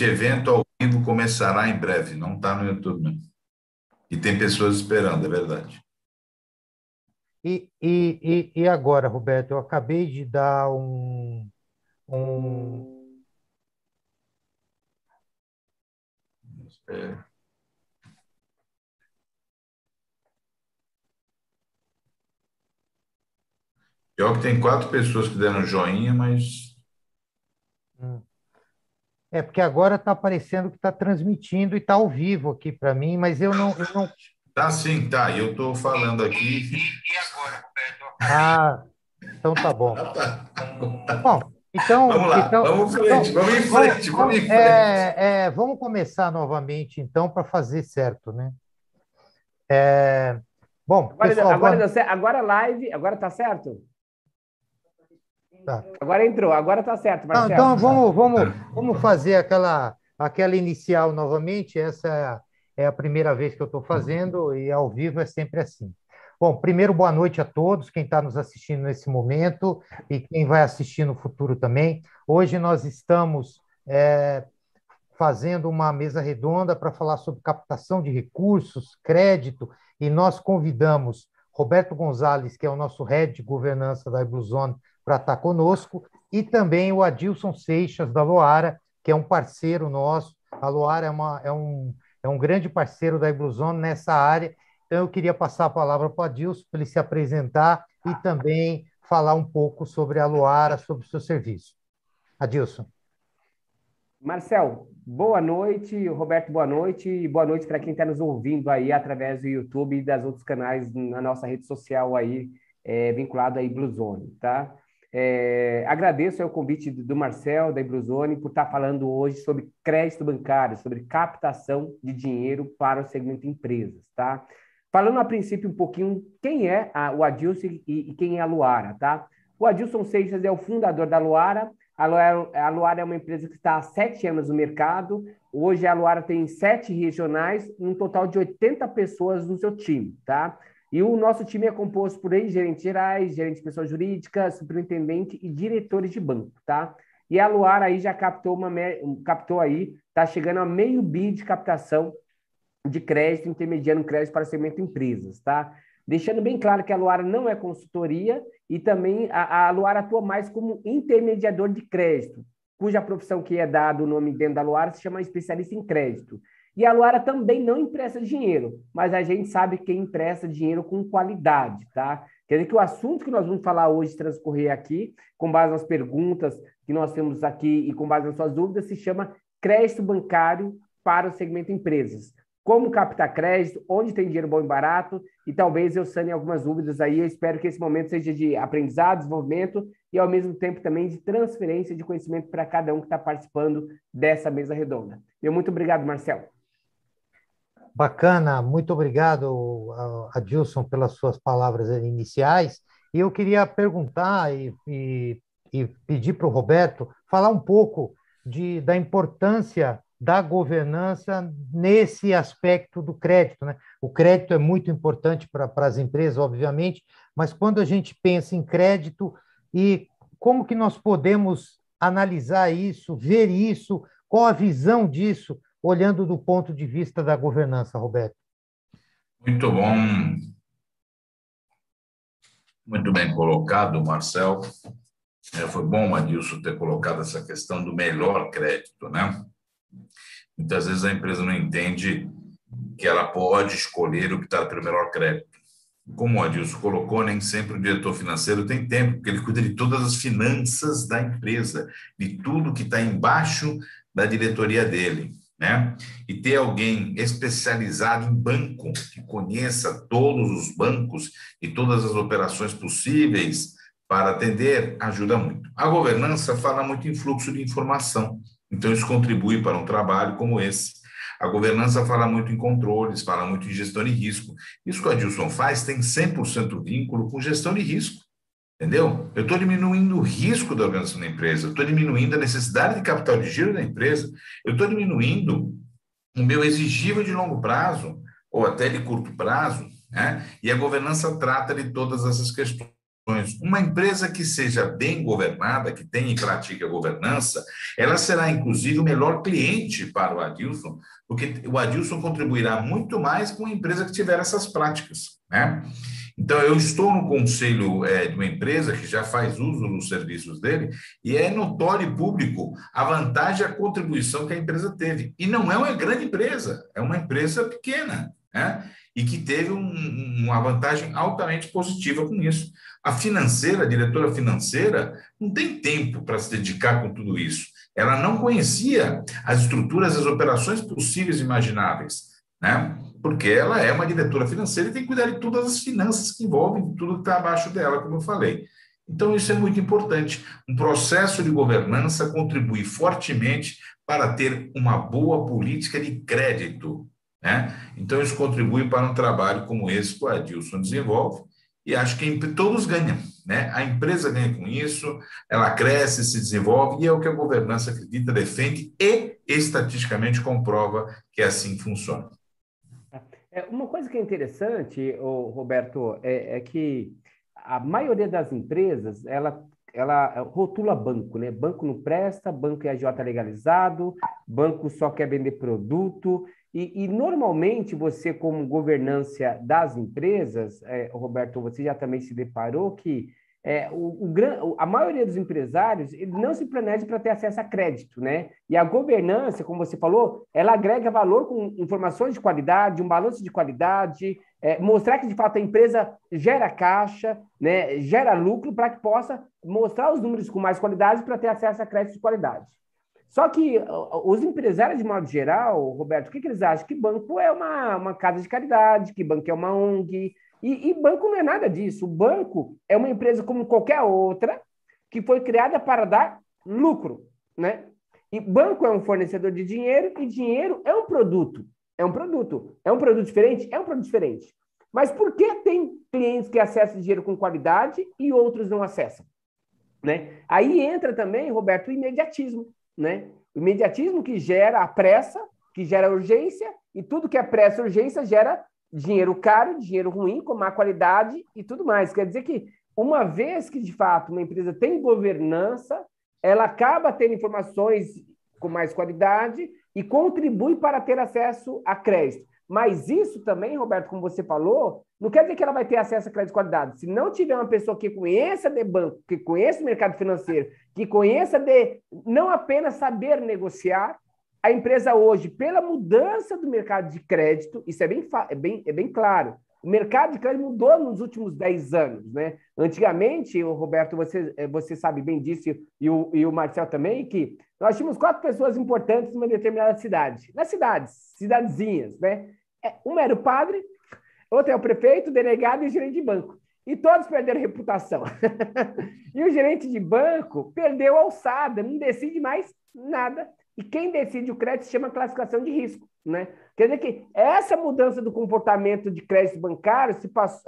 evento ao vivo começará em breve, não está no YouTube, não. E tem pessoas esperando, é verdade. E agora, Roberto, eu acabei de dar um... É, pior que tem 4 pessoas que deram joinha, mas É porque agora está aparecendo que está transmitindo e está ao vivo aqui para mim, mas eu não... tá sim, tá. E eu estou falando aqui. Ah, então tá bom. Ah, tá. Bom, Vamos lá, vamos em frente, vamos em frente. vamos começar novamente, então, para fazer certo, né? Bom, Agora, pessoal, agora, agora live, agora tá certo? tá. Agora entrou, agora tá certo, Não, Marcel. então, vamos fazer aquela inicial novamente. Essa é a primeira vez que eu estou fazendo e ao vivo é sempre assim. Bom, primeiro, boa noite a todos, quem está nos assistindo nesse momento e quem vai assistir no futuro também. Hoje nós estamos fazendo uma mesa redonda para falar sobre captação de recursos, crédito, e nós convidamos Roberto Gonzalez, que é o nosso head de governança da Ibluzone, para estar conosco, e também o Adilson Seixas, da Loara, que é um parceiro nosso. A Loara é um grande parceiro da Ibluzone nessa área. Então, eu queria passar a palavra para o Adilson, para ele se apresentar e também falar um pouco sobre a Loara, sobre o seu serviço. Adilson. Marcel, boa noite. Roberto, boa noite. E boa noite para quem está nos ouvindo aí através do YouTube e das outros canais na nossa rede social aí, vinculado aí Bluezone, tá? Agradeço o convite do Marcel, da Bluezone, por estar falando hoje sobre crédito bancário, sobre captação de dinheiro para o segmento empresas, tá? Falando a princípio um pouquinho quem é o Adilson e quem é a Luara, tá? O Adilson Seixas é o fundador da Luara. A Luara é uma empresa que está há 7 anos no mercado. Hoje a Luara tem 7 regionais, um total de 80 pessoas no seu time, tá? E o nosso time é composto por gerentes gerais, gerentes de pessoa jurídica, superintendente e diretores de banco, tá? E a Luara aí já captou aí, tá chegando a meio bi de captação de crédito, intermediando crédito para segmento empresas, tá? Deixando bem claro que a Luara não é consultoria e também a Luara atua mais como intermediador de crédito, cuja profissão que é dado o nome dentro da Luara se chama especialista em crédito. E a Luara também não empresta dinheiro, mas a gente sabe quem empresta dinheiro com qualidade, tá? Quer dizer que o assunto que nós vamos falar hoje, transcorrer aqui, com base nas perguntas que nós temos aqui e com base nas suas dúvidas, se chama crédito bancário para o segmento empresas. Como captar crédito, onde tem dinheiro bom e barato, e talvez eu sane algumas dúvidas aí. Eu espero que esse momento seja de aprendizado, desenvolvimento e, ao mesmo tempo, também de transferência de conhecimento para cada um que está participando dessa mesa redonda. Muito obrigado, Marcel. Bacana, muito obrigado, Adilson, pelas suas palavras iniciais. E eu queria perguntar e pedir para o Roberto falar um pouco da importância da governança nesse aspecto do crédito, né? O crédito é muito importante para as empresas, obviamente, mas quando a gente pensa em crédito e como que nós podemos analisar isso, ver isso, qual a visão disso, olhando do ponto de vista da governança, Roberto? Muito bom, muito bem colocado, Marcel. Foi bom, Adilson, ter colocado essa questão do melhor crédito, né? Muitas vezes a empresa não entende que ela pode escolher o que está pelo melhor crédito. Como o Adilson colocou, nem sempre o diretor financeiro tem tempo, porque ele cuida de todas as finanças da empresa, de tudo que está embaixo da diretoria dele, né? E ter alguém especializado em banco, que conheça todos os bancos e todas as operações possíveis para atender, ajuda muito. A governança fala muito em fluxo de informação, então isso contribui para um trabalho como esse. A governança fala muito em controles, fala muito em gestão de risco. Isso que o Adilson faz tem 100% vínculo com gestão de risco, entendeu? Eu estou diminuindo o risco da organização da empresa, eu estou diminuindo a necessidade de capital de giro da empresa, eu estou diminuindo o meu exigível de longo prazo, ou até de curto prazo, né? E a governança trata de todas essas questões. uma empresa que seja bem governada, que tenha e pratique a governança, ela será, inclusive, o melhor cliente para o Adilson, porque o Adilson contribuirá muito mais com a empresa que tiver essas práticas, né? Então, eu estou no conselho de uma empresa que já faz uso dos serviços dele e é notório e público a vantagem e a contribuição que a empresa teve. E não é uma grande empresa, é uma empresa pequena, né? E que teve uma vantagem altamente positiva com isso. A financeira, a diretora financeira, não tem tempo para se dedicar com tudo isso. Ela não conhecia as estruturas, as operações possíveis e imagináveis, né? Porque ela é uma diretora financeira e tem que cuidar de todas as finanças que envolvem tudo que está abaixo dela, como eu falei. Então, isso é muito importante. Um processo de governança contribui fortemente para ter uma boa política de crédito, né? Então, isso contribui para um trabalho como esse que o Adilson desenvolve, e acho que todos ganham, né? A empresa ganha com isso, ela cresce, se desenvolve, e é o que a governança acredita, defende e estatisticamente comprova que assim funciona. Uma coisa que é interessante, Roberto, é que a maioria das empresas, ela rotula banco, né? Banco não presta, banco é agiota legalizado, banco só quer vender produto, e normalmente você, como governança das empresas, Roberto, você já também se deparou que a maioria dos empresários ele não se planeja para ter acesso a crédito, né? E a governança, como você falou, ela agrega valor com informações de qualidade, um balanço de qualidade, mostrar que, de fato, a empresa gera caixa, né? Gera lucro para que possa mostrar os números com mais qualidade para ter acesso a crédito de qualidade. Só que os empresários, de modo geral, Roberto, o que eles acham? Que banco é uma casa de caridade, que banco é uma ONG, e banco não é nada disso. O banco é uma empresa como qualquer outra que foi criada para dar lucro, né? E banco é um fornecedor de dinheiro e dinheiro é um produto. É um produto. É um produto diferente? É um produto diferente. Mas por que tem clientes que acessam dinheiro com qualidade e outros não acessam? Né? Aí entra também, Roberto, o imediatismo, né? O imediatismo que gera a pressa, que gera urgência, e tudo que é pressa e urgência gera dinheiro caro, dinheiro ruim, com má qualidade e tudo mais. Quer dizer que, uma vez que, de fato, uma empresa tem governança, ela acaba tendo informações com mais qualidade e contribui para ter acesso a crédito. Mas isso também, Roberto, como você falou, não quer dizer que ela vai ter acesso a crédito de qualidade. Se não tiver uma pessoa que conheça de banco, que conheça o mercado financeiro, que conheça de não apenas saber negociar, a empresa hoje, pela mudança do mercado de crédito, isso é bem claro, o mercado de crédito mudou nos últimos 10 anos, né? Antigamente, Roberto, você sabe bem disso, e o Marcel também, que nós tínhamos 4 pessoas importantes numa determinada cidade, nas cidades, cidadezinhas, né? Uma era o padre, outro é o prefeito, o delegado e o gerente de banco. E todos perderam reputação. E o gerente de banco perdeu a alçada, não decide mais nada. E quem decide o crédito se chama classificação de risco, né? Quer dizer que essa mudança do comportamento de crédito bancário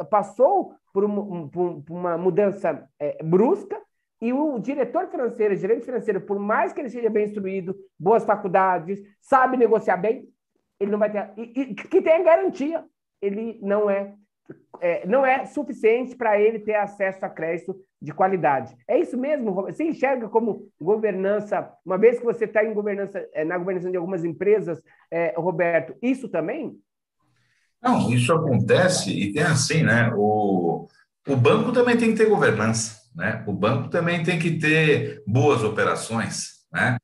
passou por uma mudança brusca, e o diretor financeiro, o gerente financeiro, por mais que ele seja bem instruído, boas faculdades, sabe negociar bem, ele não vai ter... E que tenha garantia, ele não é suficiente para ele ter acesso a crédito de qualidade. É isso mesmo, você enxerga como governança, uma vez que você está em governança, na governança de algumas empresas, Roberto, isso também? Não, isso acontece e tem assim, né? O banco também tem que ter governança, né? O banco também tem que ter boas operações, né?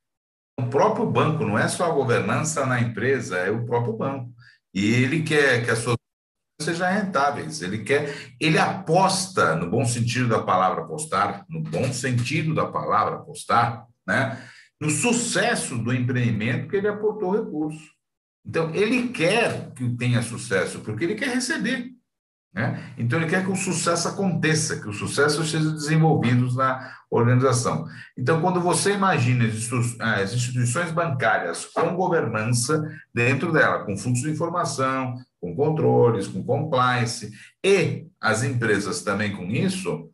O próprio banco, não é só a governança na empresa, é o próprio banco. E ele quer que as suas sejam rentáveis, ele aposta, no bom sentido da palavra apostar, no bom sentido da palavra apostar, né? No sucesso do empreendimento que ele aportou recurso. Então, ele quer que tenha sucesso, porque ele quer receber, né? Então, ele quer que o sucesso aconteça, que o sucesso seja desenvolvido na organização. Então, quando você imagina as instituições bancárias com governança dentro dela, com fluxo de informação, com controles, com compliance, e as empresas também com isso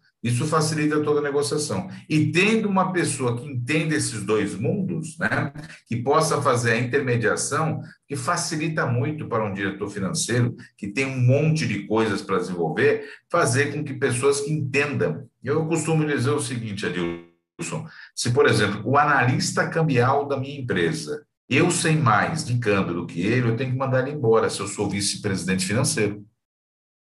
facilita toda a negociação. E tendo uma pessoa que entenda esses dois mundos, né, que possa fazer a intermediação, que facilita muito para um diretor financeiro, que tem um monte de coisas para desenvolver, fazer com que pessoas que entendam Eu costumo dizer o seguinte, Adilson, se, por exemplo, o analista cambial da minha empresa, eu sei mais de câmbio do que ele, eu tenho que mandar ele embora se eu sou vice-presidente financeiro.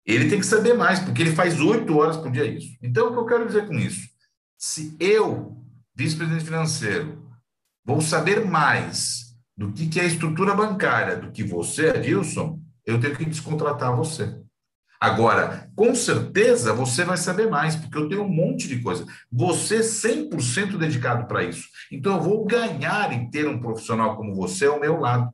Ele tem que saber mais, porque ele faz 8 horas por dia isso. Então, o que eu quero dizer com isso? Se eu, vice-presidente financeiro, vou saber mais do que é a estrutura bancária do que você, Adilson, eu tenho que descontratar você. Agora, com certeza, você vai saber mais, porque eu tenho um monte de coisa. Você 100% dedicado para isso. Então, eu vou ganhar em ter um profissional como você ao meu lado.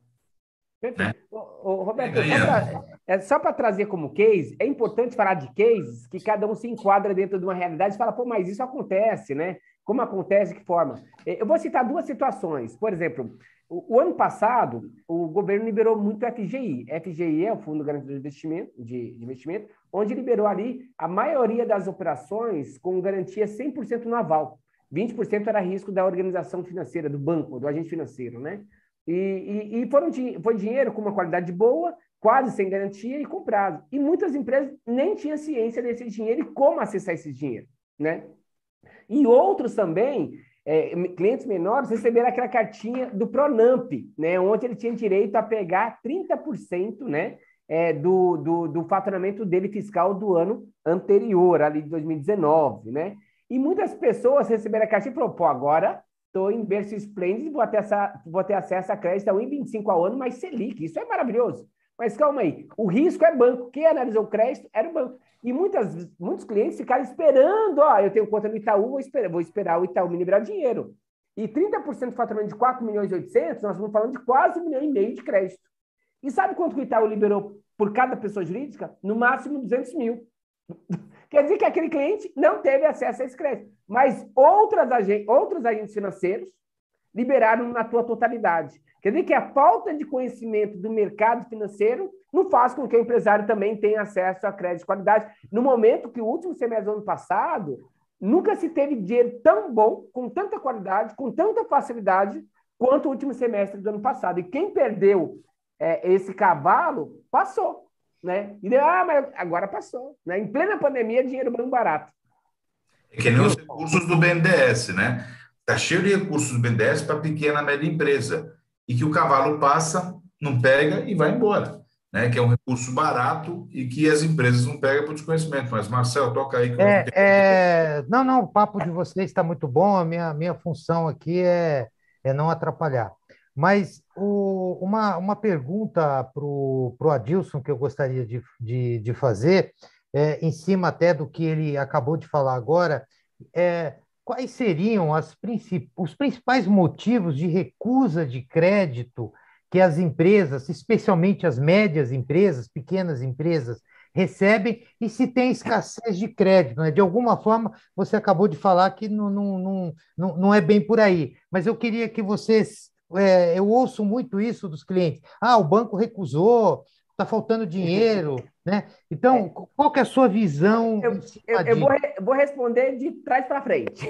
Né? Perfeito. Roberto, Ganhando. só para trazer como case, é importante falar de cases que cada um se enquadra dentro de uma realidade e fala, pô, mas isso acontece, né? Como acontece, de que forma? Eu vou citar duas situações. Por exemplo, o ano passado, o governo liberou muito o FGI. FGI é o Fundo Garantido de Investimento, onde liberou ali a maioria das operações com garantia 100% no aval. 20% era risco da organização financeira, do banco, do agente financeiro, né? Foi dinheiro com uma qualidade boa, quase sem garantia e com prazo. E muitas empresas nem tinham ciência desse dinheiro e como acessar esse dinheiro, né? E outros também, clientes menores, receberam aquela cartinha do Pronamp, né? Onde ele tinha direito a pegar 30%, né? Do faturamento dele fiscal do ano anterior, ali de 2019, né? E muitas pessoas receberam a cartinha e falaram, pô, agora estou em berço esplêndido, vou ter acesso a crédito a 1,25 ao ano, mas Selic, isso é maravilhoso. Mas calma aí, o risco é banco. Quem analisou o crédito era o banco. E muitos clientes ficaram esperando, eu tenho conta no Itaú, vou esperar o Itaú me liberar dinheiro. E 30% de faturamento de 4 milhões e 800, nós estamos falando de quase 1,5 milhão de crédito. E sabe quanto que o Itaú liberou por cada pessoa jurídica? No máximo 200 mil. Quer dizer que aquele cliente não teve acesso a esse crédito. Mas outros agentes financeiros liberaram na sua totalidade. Quer dizer que a falta de conhecimento do mercado financeiro não faz com que o empresário também tenha acesso a crédito de qualidade. No momento que o último semestre do ano passado, nunca se teve dinheiro tão bom, com tanta qualidade, com tanta facilidade, quanto o último semestre do ano passado. E quem perdeu esse cavalo, passou. Né? E mas agora passou. Né? Em plena pandemia, dinheiro muito barato. É que nem os recursos do BNDES, né? Está cheio de recursos do BNDES para pequena e média empresa. E que o cavalo passa, não pega e vai embora. Né? Que é um recurso barato e que as empresas não pegam por desconhecimento. Mas, Marcel, toca aí. Não, o papo de vocês está muito bom. A minha função aqui é não atrapalhar. Mas uma pergunta para o Adilson que eu gostaria de fazer, em cima até do que ele acabou de falar agora, quais seriam os principais motivos de recusa de crédito que as empresas, especialmente as médias empresas, pequenas empresas, recebem e se tem escassez de crédito, né? De alguma forma, você acabou de falar que não é bem por aí, mas eu queria que vocês eu ouço muito isso dos clientes. O banco recusou, está faltando dinheiro, né? Então, qual que é a sua visão? Eu vou responder de trás para frente.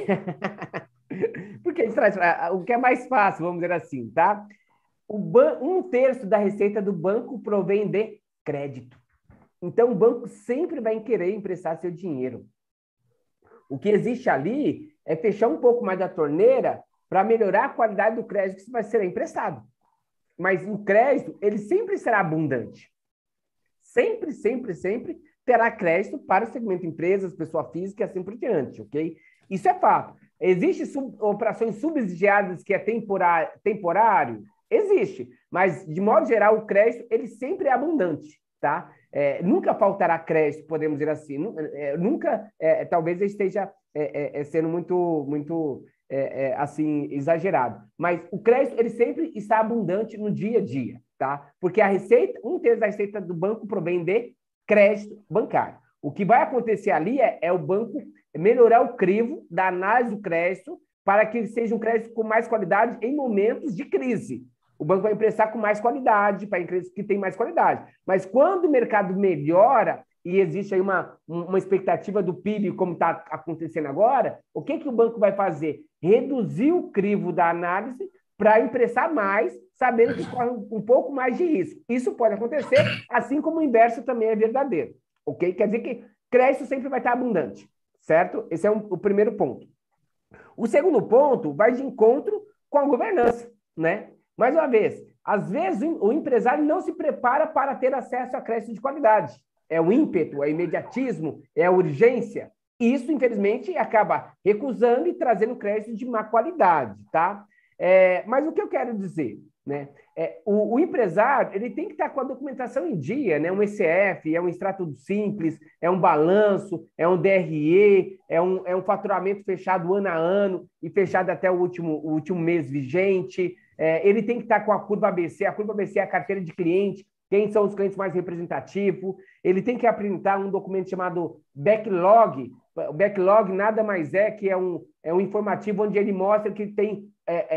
Porque o que é mais fácil, vamos dizer assim, tá? 1/3 da receita do banco provém de crédito. Então, o banco sempre vai querer emprestar seu dinheiro. O que existe ali é fechar um pouco mais da torneira para melhorar a qualidade do crédito que vai ser emprestado. Mas o crédito, ele sempre será abundante. Sempre, sempre, sempre terá crédito para o segmento empresas, pessoa física e assim por diante, ok? Isso é fato. Existem operações subsidiadas que é temporário? Existe. Mas, de modo geral, o crédito, ele sempre é abundante, tá? Nunca faltará crédito, podemos dizer assim. Nunca, talvez eu esteja sendo muito assim, exagerado. Mas o crédito, ele sempre está abundante no dia a dia, tá? Porque a receita, 1/3 da receita do banco provém de crédito bancário. O que vai acontecer ali é o banco melhorar o crivo da análise do crédito para que seja um crédito com mais qualidade em momentos de crise. O banco vai emprestar com mais qualidade para empresas que têm mais qualidade. Mas quando o mercado melhora e existe aí uma expectativa do PIB, como está acontecendo agora, o que o banco vai fazer? Reduzir o crivo da análise para emprestar mais, sabendo que corre um pouco mais de risco. Isso pode acontecer, assim como o inverso também é verdadeiro. Ok? Quer dizer que crédito sempre vai estar abundante. certo? Esse é o primeiro ponto. O segundo ponto vai de encontro com a governança, né? Mais uma vez, às vezes o empresário não se prepara para ter acesso a crédito de qualidade. É o ímpeto, é o imediatismo, é a urgência. Isso, infelizmente, acaba recusando e trazendo crédito de má qualidade, tá? Mas o que eu quero dizer, né? O empresário ele tem que estar com a documentação em dia, né? Um ECF, é um extrato simples, é um balanço, é um DRE, é um faturamento fechado ano a ano e fechado até o último mês vigente. Ele tem que estar com a curva ABC. A curva ABC é a carteira de cliente, quem são os clientes mais representativos. Ele tem que apresentar um documento chamado backlog. O backlog nada mais é que é um informativo onde ele mostra que tem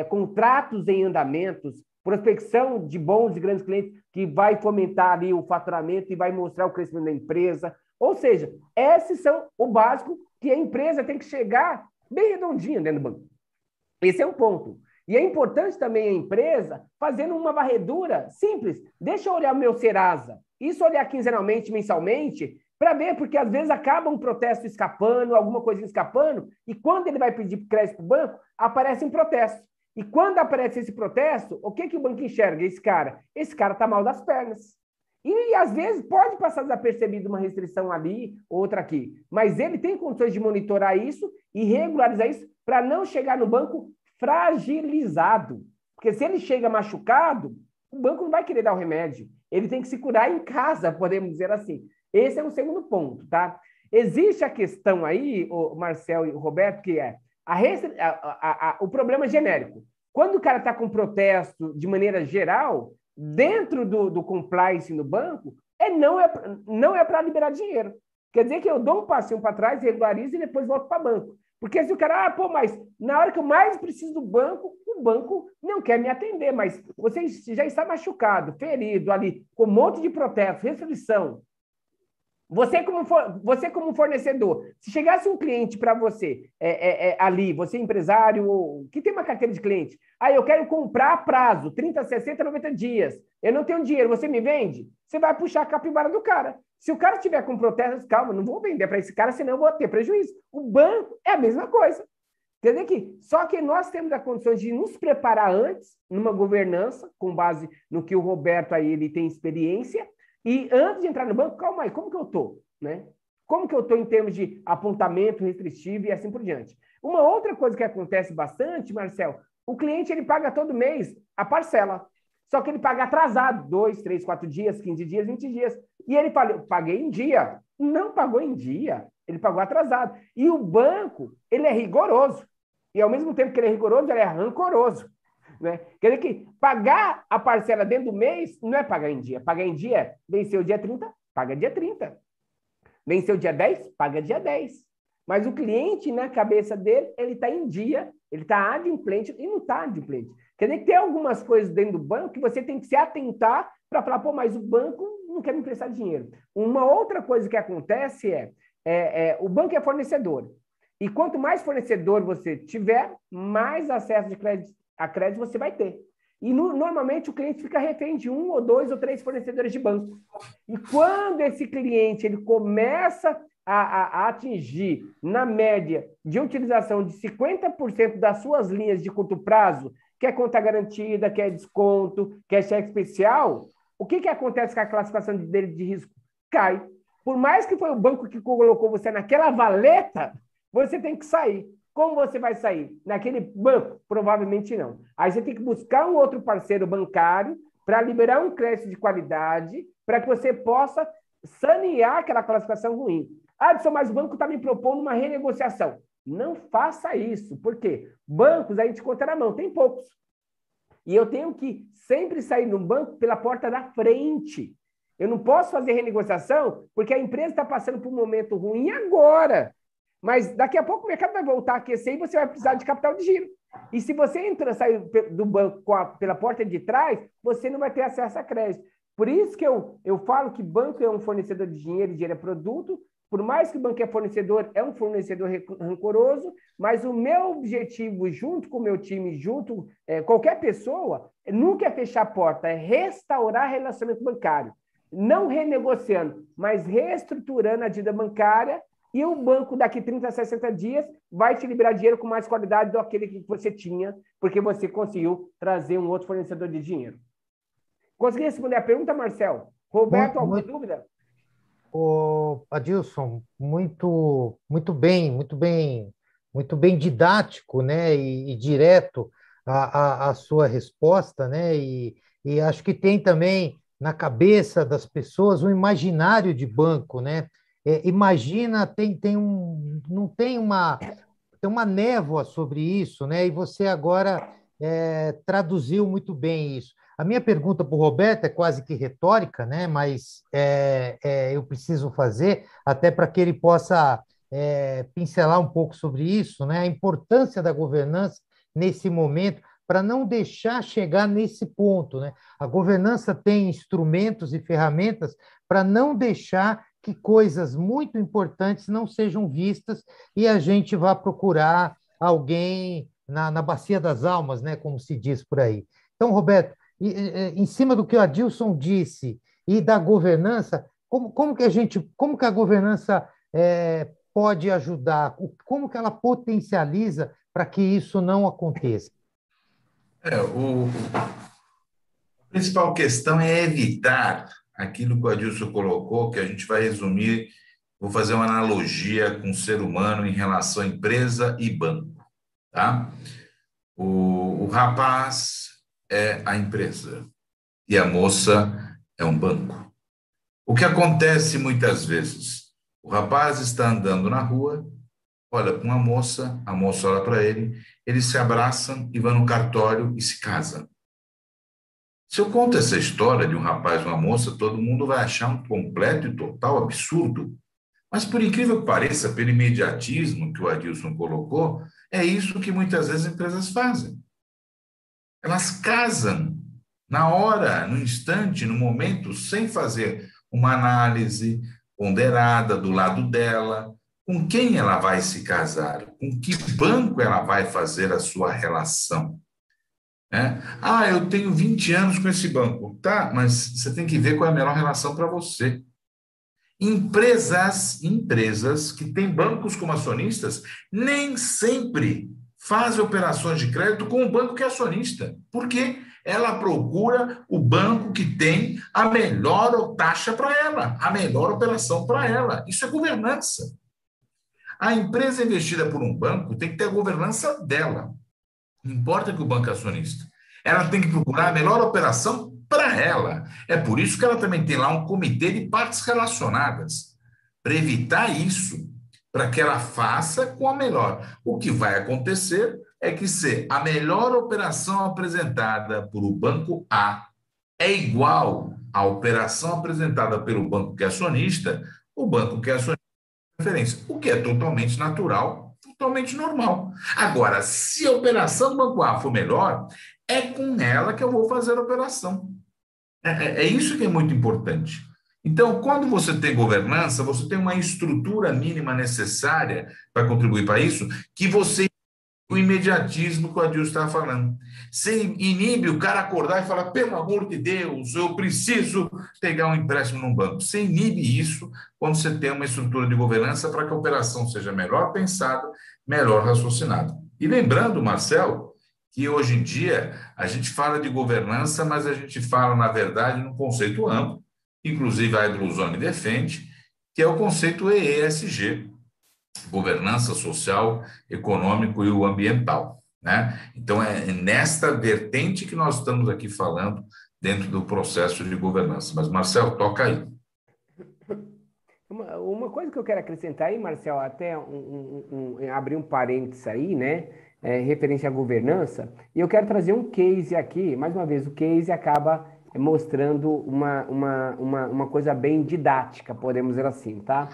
contratos em andamentos, prospecção de bons e grandes clientes que vai fomentar ali o faturamento e vai mostrar o crescimento da empresa. Ou seja, esses são o básico que a empresa tem que chegar bem redondinha dentro do banco. Esse é um ponto. E é importante também a empresa fazendo uma varredura simples. Deixa eu olhar o meu Serasa. Isso olhar quinzenalmente, mensalmente, para ver, porque às vezes acaba um protesto escapando, alguma coisinha escapando, e quando ele vai pedir crédito para o banco, aparece um protesto. E quando aparece esse protesto, o que o banco enxerga? Esse cara está mal das pernas. E, às vezes, pode passar desapercebido uma restrição ali, outra aqui. Mas ele tem condições de monitorar isso e regularizar isso para não chegar no banco fragilizado. Porque se ele chega machucado, o banco não vai querer dar o remédio. Ele tem que se curar em casa, podemos dizer assim. Esse é um segundo ponto, tá? Existe a questão aí, o Marcel e o Roberto, que é o problema genérico. Quando o cara está com protesto de maneira geral, dentro do compliance no banco, não é para liberar dinheiro. Quer dizer que eu dou um passinho para trás, regularizo e depois volto para o banco. Porque se o cara, mas na hora que eu mais preciso do banco, o banco não quer me atender, mas você já está machucado, ferido ali, com um monte de protesto, restrição. Você como fornecedor, se chegasse um cliente para você ali, você empresário que tem uma carteira de cliente, eu quero comprar a prazo, 30, 60, 90 dias, eu não tenho dinheiro, você me vende? Você vai puxar a capivara do cara. Se o cara tiver com protesto, calma, não vou vender para esse cara, senão eu vou ter prejuízo. O banco é a mesma coisa. Quer dizer que só que nós temos as condições de nos preparar antes, numa governança, com base no que o Roberto aí ele tem experiência, e antes de entrar no banco, calma aí, como que eu estou? Né? Como que eu estou em termos de apontamento restritivo e assim por diante? Uma outra coisa que acontece bastante, Marcel, o cliente ele paga todo mês a parcela, só que ele paga atrasado, 2, 3, 4 dias, 15 dias, 20 dias. E ele fala, eu paguei em dia. Não pagou em dia, ele pagou atrasado. E o banco, ele é rigoroso. E ao mesmo tempo que ele é rigoroso, ele é rancoroso. Né? Quer dizer que pagar a parcela dentro do mês não é pagar em dia. Pagar em dia, venceu dia 30, paga dia 30. Venceu dia 10, paga dia 10. Mas o cliente, na cabeça dele, ele está em dia, ele está adimplente e não está adimplente. Quer dizer que tem algumas coisas dentro do banco que você tem que se atentar para falar, mas o banco não quer me emprestar dinheiro. Uma outra coisa que acontece o banco é fornecedor. E quanto mais fornecedor você tiver, mais acesso a crédito você vai ter. E normalmente o cliente fica refém de 1 ou 2 ou 3 fornecedores de banco. E quando esse cliente ele começa a atingir, na média, de utilização de 50% das suas linhas de curto prazo, que é conta garantida, que é desconto, que é cheque especial, o que acontece com a classificação dele de risco? Cai. Por mais que foi o banco que colocou você naquela valeta, você tem que sair. Como você vai sair? Naquele banco? Provavelmente não. Aí você tem que buscar um outro parceiro bancário para liberar um crédito de qualidade para que você possa sanear aquela classificação ruim. Adson, mas o banco está me propondo uma renegociação. Não faça isso. Por quê? Bancos a gente conta na mão, tem poucos. E eu tenho que sempre sair no banco pela porta da frente. Eu não posso fazer renegociação porque a empresa está passando por um momento ruim agora. Mas daqui a pouco o mercado vai voltar a aquecer e você vai precisar de capital de giro. E se você sair do banco pela porta de trás, você não vai ter acesso a crédito. Por isso que eu falo que banco é um fornecedor de dinheiro e dinheiro é produto. Por mais que o banco é um fornecedor rancoroso, mas o meu objetivo, junto com o meu time, qualquer pessoa, nunca é fechar a porta, é restaurar relacionamento bancário. Não renegociando, mas reestruturando a dívida bancária e o banco daqui 30 a 60 dias vai te liberar dinheiro com mais qualidade do que você tinha, porque você conseguiu trazer um outro fornecedor de dinheiro. Consegui responder a pergunta, Marcel? Roberto, Muito, alguma muito, dúvida? Adilson, muito bem didático, né, e direto a sua resposta, né, e acho que tem também na cabeça das pessoas um imaginário de banco, né? Imagina, não tem uma névoa sobre isso, né? E você agora traduziu muito bem isso. A minha pergunta para o Roberto é quase que retórica, né? Mas eu preciso fazer, até para que ele possa pincelar um pouco sobre isso, né? A importância da governança nesse momento, para não deixar chegar nesse ponto, né? A governança tem instrumentos e ferramentas para não deixar que coisas muito importantes não sejam vistas e a gente vá procurar alguém na bacia das almas, né? Como se diz por aí. Então, Roberto, em cima do que o Adilson disse e da governança, como que a governança pode ajudar? Como que ela potencializa para que isso não aconteça? A principal questão é evitar aquilo que o Adilson colocou, que a gente vai resumir, vou fazer uma analogia com o ser humano em relação à empresa e banco, tá? O rapaz é a empresa e a moça é um banco. O que acontece muitas vezes? O rapaz está andando na rua, olha para uma moça, a moça olha para ele, eles se abraçam e vão no cartório e se casam. Se eu conto essa história de um rapaz e uma moça, todo mundo vai achar um completo e total absurdo. Mas, por incrível que pareça, pelo imediatismo que o Adilson colocou, é isso que muitas vezes as empresas fazem. Elas casam na hora, no instante, no momento, sem fazer uma análise ponderada do lado dela, com quem ela vai se casar, com que banco ela vai fazer a sua relação. Né? Ah, eu tenho 20 anos com esse banco. Tá, mas você tem que ver qual é a melhor relação para você. Empresas que têm bancos como acionistas nem sempre fazem operações de crédito com o banco que é acionista. Por quê? Ela procura o banco que tem a melhor taxa para ela, a melhor operação para ela. Isso é governança. A empresa investida por um banco tem que ter a governança dela. Não importa que o banco é acionista. Ela tem que procurar a melhor operação para ela. É por isso que ela também tem lá um comitê de partes relacionadas, para evitar isso, para que ela faça com a melhor. O que vai acontecer é que se a melhor operação apresentada por o banco A é igual à operação apresentada pelo banco que é acionista, o banco que é acionista preferência, o que é totalmente natural, totalmente normal. Agora, se a operação do Banco A for melhor, é com ela que eu vou fazer a operação. É isso que é muito importante. Então, quando você tem governança, você tem uma estrutura mínima necessária para contribuir para isso, que você o imediatismo que o Adilson estava falando. Você inibe o cara acordar e falar, pelo amor de Deus, eu preciso pegar um empréstimo num banco. Você inibe isso quando você tem uma estrutura de governança para que a operação seja melhor pensada, melhor raciocinada. E lembrando, Marcel, que hoje em dia a gente fala de governança, mas a gente fala, na verdade, num conceito amplo, inclusive a Ibluzone defende, que é o conceito ESG, governança social, econômico e o ambiental, né? Então, é nesta vertente que nós estamos aqui falando dentro do processo de governança. Mas, Marcel, toca aí. Uma coisa que eu quero acrescentar aí, Marcel, até abrir um parênteses aí, né? Referente à governança, e eu quero trazer um case aqui, mais uma vez, o case acaba mostrando uma coisa bem didática, podemos dizer assim, tá?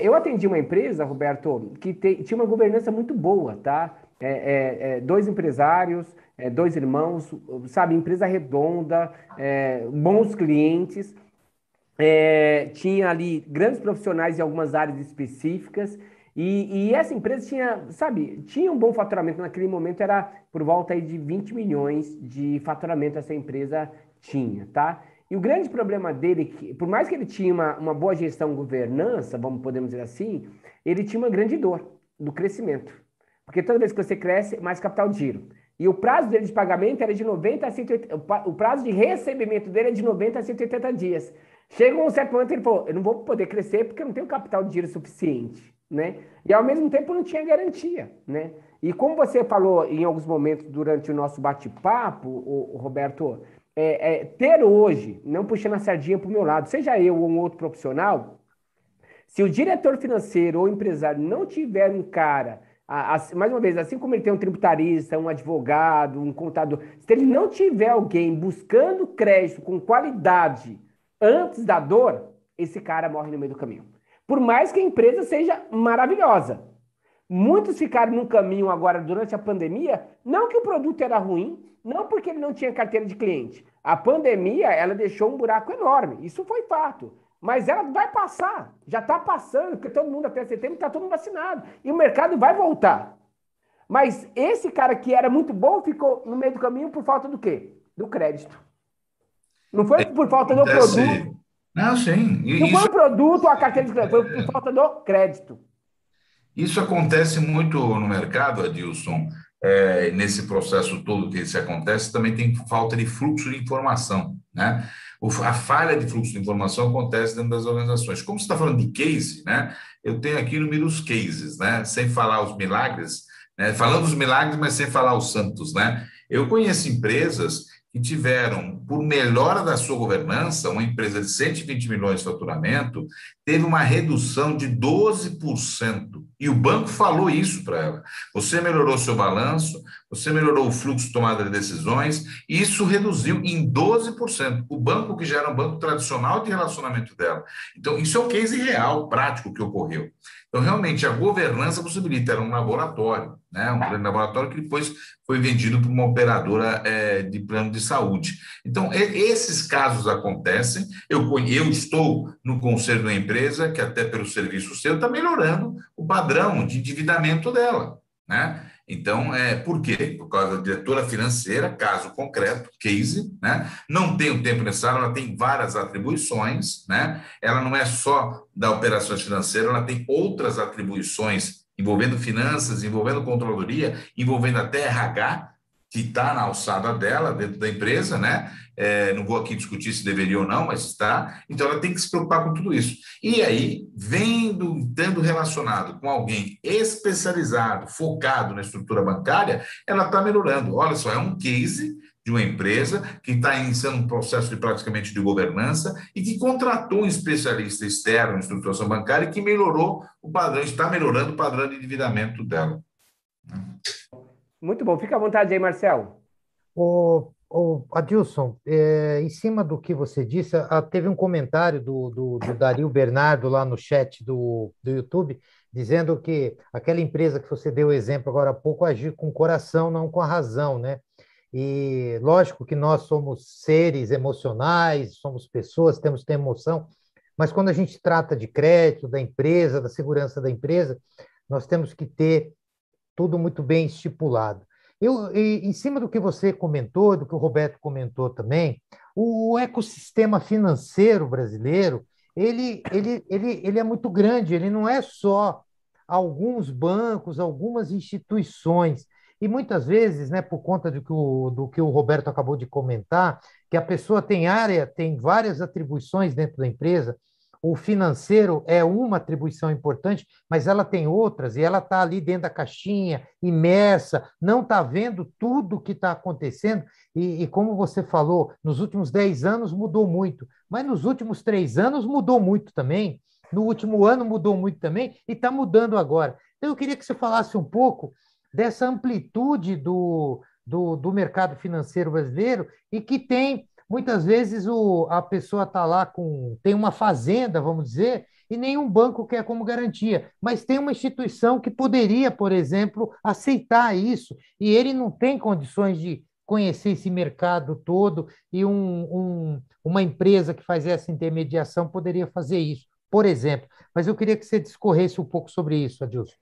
Eu atendi uma empresa, Roberto, que tinha uma governança muito boa, tá? Dois empresários, dois irmãos, sabe, empresa redonda, bons clientes, tinha ali grandes profissionais em algumas áreas específicas, e essa empresa tinha, sabe, tinha um bom faturamento naquele momento, era por volta aí de 20 milhões de faturamento essa empresa tinha, tá? E o grande problema dele, por mais que ele tinha uma boa gestão, governança, podemos dizer assim, ele tinha uma grande dor do crescimento. Porque toda vez que você cresce, mais capital de giro. E o prazo dele de pagamento era de 90 a 180, o prazo de recebimento dele é de 90 a 180 dias. Chega um certo momento ele falou, eu não vou poder crescer porque eu não tenho capital de giro suficiente, né? E ao mesmo tempo não tinha garantia, né? E como você falou em alguns momentos durante o nosso bate-papo, o Roberto, ter hoje, não puxando a sardinha para o meu lado, seja eu ou um outro profissional, se o diretor financeiro ou empresário não tiver um cara, mais uma vez, assim como ele tem um tributarista, um advogado, um contador, se ele não tiver alguém buscando crédito com qualidade antes da dor, esse cara morre no meio do caminho. Por mais que a empresa seja maravilhosa. Muitos ficaram no caminho agora durante a pandemia, não que o produto era ruim, não porque ele não tinha carteira de cliente. A pandemia, ela deixou um buraco enorme, isso foi fato. Mas ela vai passar, já está passando, porque todo mundo até setembro está todo mundo vacinado. E o mercado vai voltar. Mas esse cara que era muito bom ficou no meio do caminho por falta do quê? Do crédito. Não foi por falta do produto. Não, sim. Não foi o produto ou a carteira de crédito, foi por falta do crédito. Isso acontece muito no mercado, Adilson. Nesse processo todo que isso acontece, também tem falta de fluxo de informação, né? A falha de fluxo de informação acontece dentro das organizações. Como você está falando de case, né? Eu tenho aqui inúmeros cases, né? Sem falar os milagres, né? Falando os milagres, mas sem falar os santos, né? Eu conheço empresas que tiveram, por melhora da sua governança, uma empresa de 120 milhões de faturamento, teve uma redução de 12%. E o banco falou isso para ela. Você melhorou seu balanço, você melhorou o fluxo de tomada de decisões, e isso reduziu em 12%. O banco, que já era um banco tradicional de relacionamento dela. Então, isso é um case real, prático, que ocorreu. Então, realmente, a governança possibilita, era um laboratório, né? Um grande laboratório que depois foi vendido para uma operadora de plano de saúde. Então, esses casos acontecem. Eu estou no conselho da empresa, que até pelo serviço seu está melhorando o padrão de endividamento dela, né? Então, por quê? Por causa da diretora financeira, caso concreto, case, né? Não tem o tempo necessário, ela tem várias atribuições, né? Ela não é só da operações financeiras, ela tem outras atribuições envolvendo finanças, envolvendo controladoria, envolvendo até RH, que está na alçada dela, dentro da empresa, né? Não vou aqui discutir se deveria ou não, mas está. Então, ela tem que se preocupar com tudo isso. E aí, estando relacionado com alguém especializado, focado na estrutura bancária, ela está melhorando. Olha só, é um case de uma empresa que está iniciando um processo de praticamente de governança e que contratou um especialista externo em estruturação bancária que melhorou o padrão, está melhorando o padrão de endividamento dela. Muito bom. Fica à vontade aí, Marcel. Adilson, em cima do que você disse, teve um comentário do Dario Bernardo lá no chat do YouTube, dizendo que aquela empresa que você deu exemplo agora há pouco agiu com o coração, não com a razão, né? E lógico que nós somos seres emocionais, somos pessoas, temos que ter emoção, mas quando a gente trata de crédito da empresa, da segurança da empresa, nós temos que ter tudo muito bem estipulado. Em cima do que você comentou, do que o Roberto comentou também, o ecossistema financeiro brasileiro, ele é muito grande, ele não é só alguns bancos, algumas instituições. E muitas vezes, né, por conta do que o Roberto acabou de comentar, que a pessoa tem várias atribuições dentro da empresa, o financeiro é uma atribuição importante, mas ela tem outras, e ela está ali dentro da caixinha, imersa, não está vendo tudo o que está acontecendo, e como você falou, nos últimos 10 anos mudou muito, mas nos últimos 3 anos mudou muito também, no último ano mudou muito também, e está mudando agora. Então, eu queria que você falasse um pouco dessa amplitude do mercado financeiro brasileiro, e que tem muitas vezes a pessoa está lá tem uma fazenda, vamos dizer, e nenhum banco quer como garantia, mas tem uma instituição que poderia, por exemplo, aceitar isso, e ele não tem condições de conhecer esse mercado todo, e uma empresa que faz essa intermediação poderia fazer isso, por exemplo. Mas eu queria que você discorresse um pouco sobre isso, Adilson.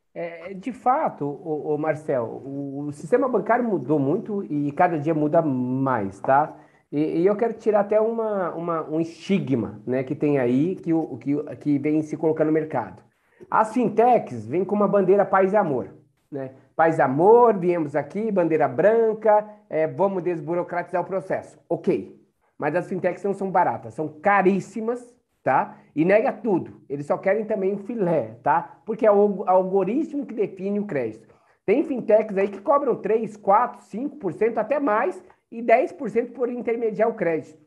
De fato, Marcel, o sistema bancário mudou muito e cada dia muda mais, tá? E eu quero tirar até um estigma, né, que tem aí, que vem se colocando no mercado. As fintechs vêm com uma bandeira paz e amor, né? Paz e amor, viemos aqui, bandeira branca, vamos desburocratizar o processo. Ok, mas as fintechs não são baratas, são caríssimas, tá? E nega tudo, eles só querem também o filé, tá? Porque é o algoritmo que define o crédito. Tem fintechs aí que cobram 3, 4, 5%, até mais, e 10% por intermediar o crédito.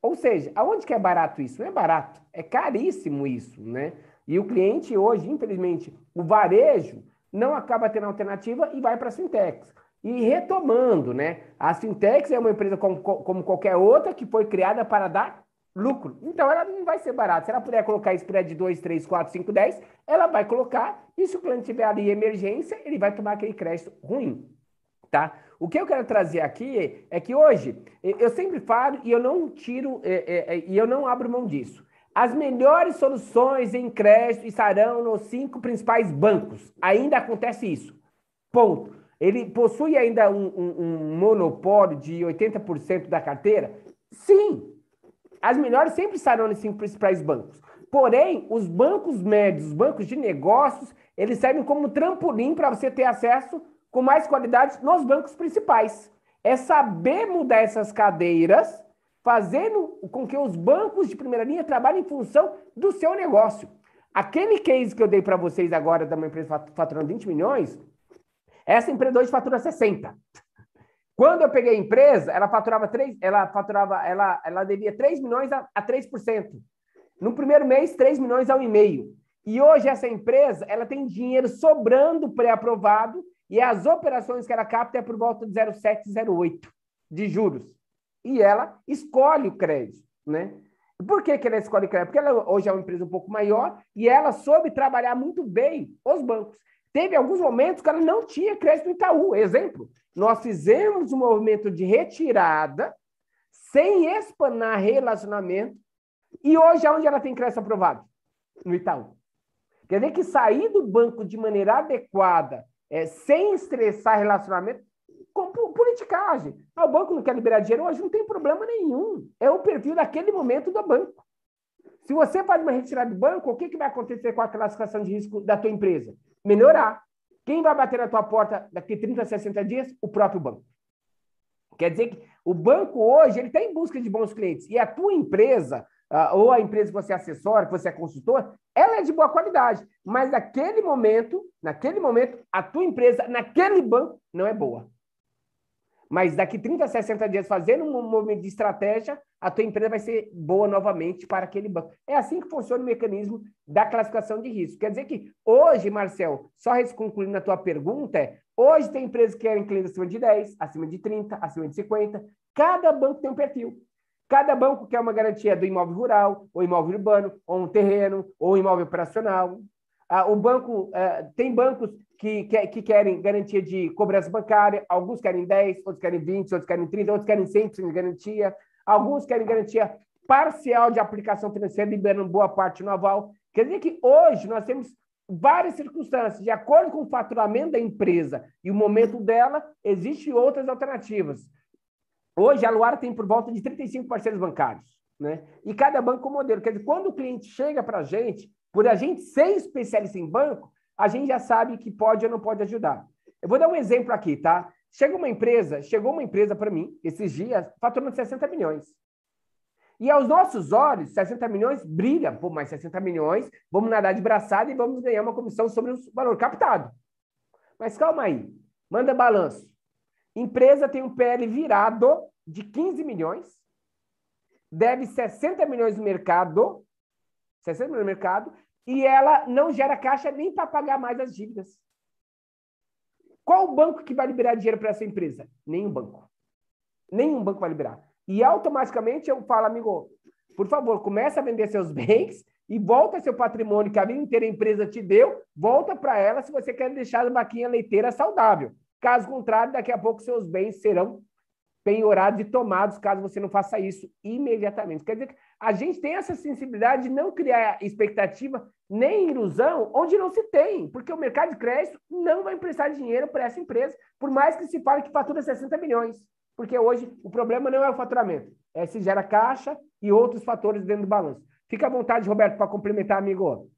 Ou seja, aonde que é barato isso? Não é barato, é caríssimo isso, né? E o cliente hoje, infelizmente, o varejo não acaba tendo alternativa e vai para as fintechs. E retomando, né? As fintechs é uma empresa como qualquer outra que foi criada para dar lucro. Então, ela não vai ser barata. Se ela puder colocar spread de 2, 3, 4, 5, 10, ela vai colocar. E se o cliente tiver ali emergência, ele vai tomar aquele crédito ruim. Tá? O que eu quero trazer aqui é que hoje, eu sempre falo e eu não tiro, e eu não abro mão disso. As melhores soluções em crédito estarão nos 5 principais bancos. Ainda acontece isso. Ponto. Ele possui ainda um monopólio de 80% da carteira? Sim. As melhores sempre estarão nos 5 principais bancos. Porém, os bancos médios, os bancos de negócios, eles servem como trampolim para você ter acesso com mais qualidade nos bancos principais. É saber mudar essas cadeiras, fazendo com que os bancos de primeira linha trabalhem em função do seu negócio. Aquele case que eu dei para vocês agora, da uma empresa faturando 20 milhões, essa empresa hoje fatura 60. Quando eu peguei a empresa, ela devia 3 milhões a 3%. No primeiro mês, 3 milhões a 1,5. E hoje essa empresa, ela tem dinheiro sobrando pré-aprovado, e as operações que ela capta é por volta de 0,7, 0,8 de juros. E ela escolhe o crédito, né? Por que ela escolhe o crédito? Porque ela hoje é uma empresa um pouco maior e ela soube trabalhar muito bem os bancos. Teve alguns momentos que ela não tinha crédito no Itaú. Exemplo, nós fizemos um movimento de retirada sem espanar relacionamento e hoje aonde ela tem crédito aprovado? No Itaú. Quer dizer que sair do banco de maneira adequada, sem estressar relacionamento, com politicagem. O banco não quer liberar dinheiro hoje, não tem problema nenhum. É o perfil daquele momento do banco. Se você faz uma retirada do banco, o que vai acontecer com a classificação de risco da tua empresa? Melhorar. Quem vai bater na tua porta daqui 30, 60 dias? O próprio banco. Quer dizer que o banco hoje ele está em busca de bons clientes. E a tua empresa, ou a empresa que você assessora, que você é consultor, ela é de boa qualidade. Mas naquele momento, a tua empresa, naquele banco, não é boa. Mas daqui 30, 60 dias, fazendo um movimento de estratégia, a tua empresa vai ser boa novamente para aquele banco. É assim que funciona o mecanismo da classificação de risco. Quer dizer que hoje, Marcel, só concluindo a tua pergunta, hoje tem empresas que querem clientes acima de 10, acima de 30, acima de 50. Cada banco tem um perfil. Cada banco quer uma garantia do imóvel rural, ou imóvel urbano, ou um terreno, ou um imóvel operacional. O banco, tem bancos que querem garantia de cobrança bancária, alguns querem 10, outros querem 20, outros querem 30, outros querem 100% de garantia, alguns querem garantia parcial de aplicação financeira, liberando boa parte no aval. Quer dizer que hoje nós temos várias circunstâncias, de acordo com o faturamento da empresa e o momento dela, existem outras alternativas. Hoje a Luara tem por volta de 35 parceiros bancários, né? E cada banco com modelo. Quer dizer, quando o cliente chega para a gente, por a gente ser especialista em banco, a gente já sabe que pode ou não pode ajudar. Eu vou dar um exemplo aqui, tá? Chegou uma empresa para mim, esses dias, faturando 60 milhões. E aos nossos olhos, 60 milhões brilha. Pô, mas 60 milhões, vamos nadar de braçada e vamos ganhar uma comissão sobre o valor captado. Mas calma aí, manda balanço. Empresa tem um PL virado de 15 milhões, deve 60 milhões no mercado, 60 milhões no mercado, e ela não gera caixa nem para pagar mais as dívidas. Qual o banco que vai liberar dinheiro para essa empresa? Nenhum banco. Nenhum banco vai liberar. E automaticamente eu falo, amigo, por favor, começa a vender seus bens e volta seu patrimônio que a vida inteira a empresa te deu, volta para ela se você quer deixar a vaquinha leiteira saudável. Caso contrário, daqui a pouco seus bens serão penhorados e tomados, caso você não faça isso imediatamente. Quer dizer que a gente tem essa sensibilidade de não criar expectativa nem ilusão onde não se tem, porque o mercado de crédito não vai emprestar dinheiro para essa empresa, por mais que se fale que fatura 60 milhões, porque hoje o problema não é o faturamento, se gera caixa e outros fatores dentro do balanço. Fica à vontade, Roberto, para complementar, amigo.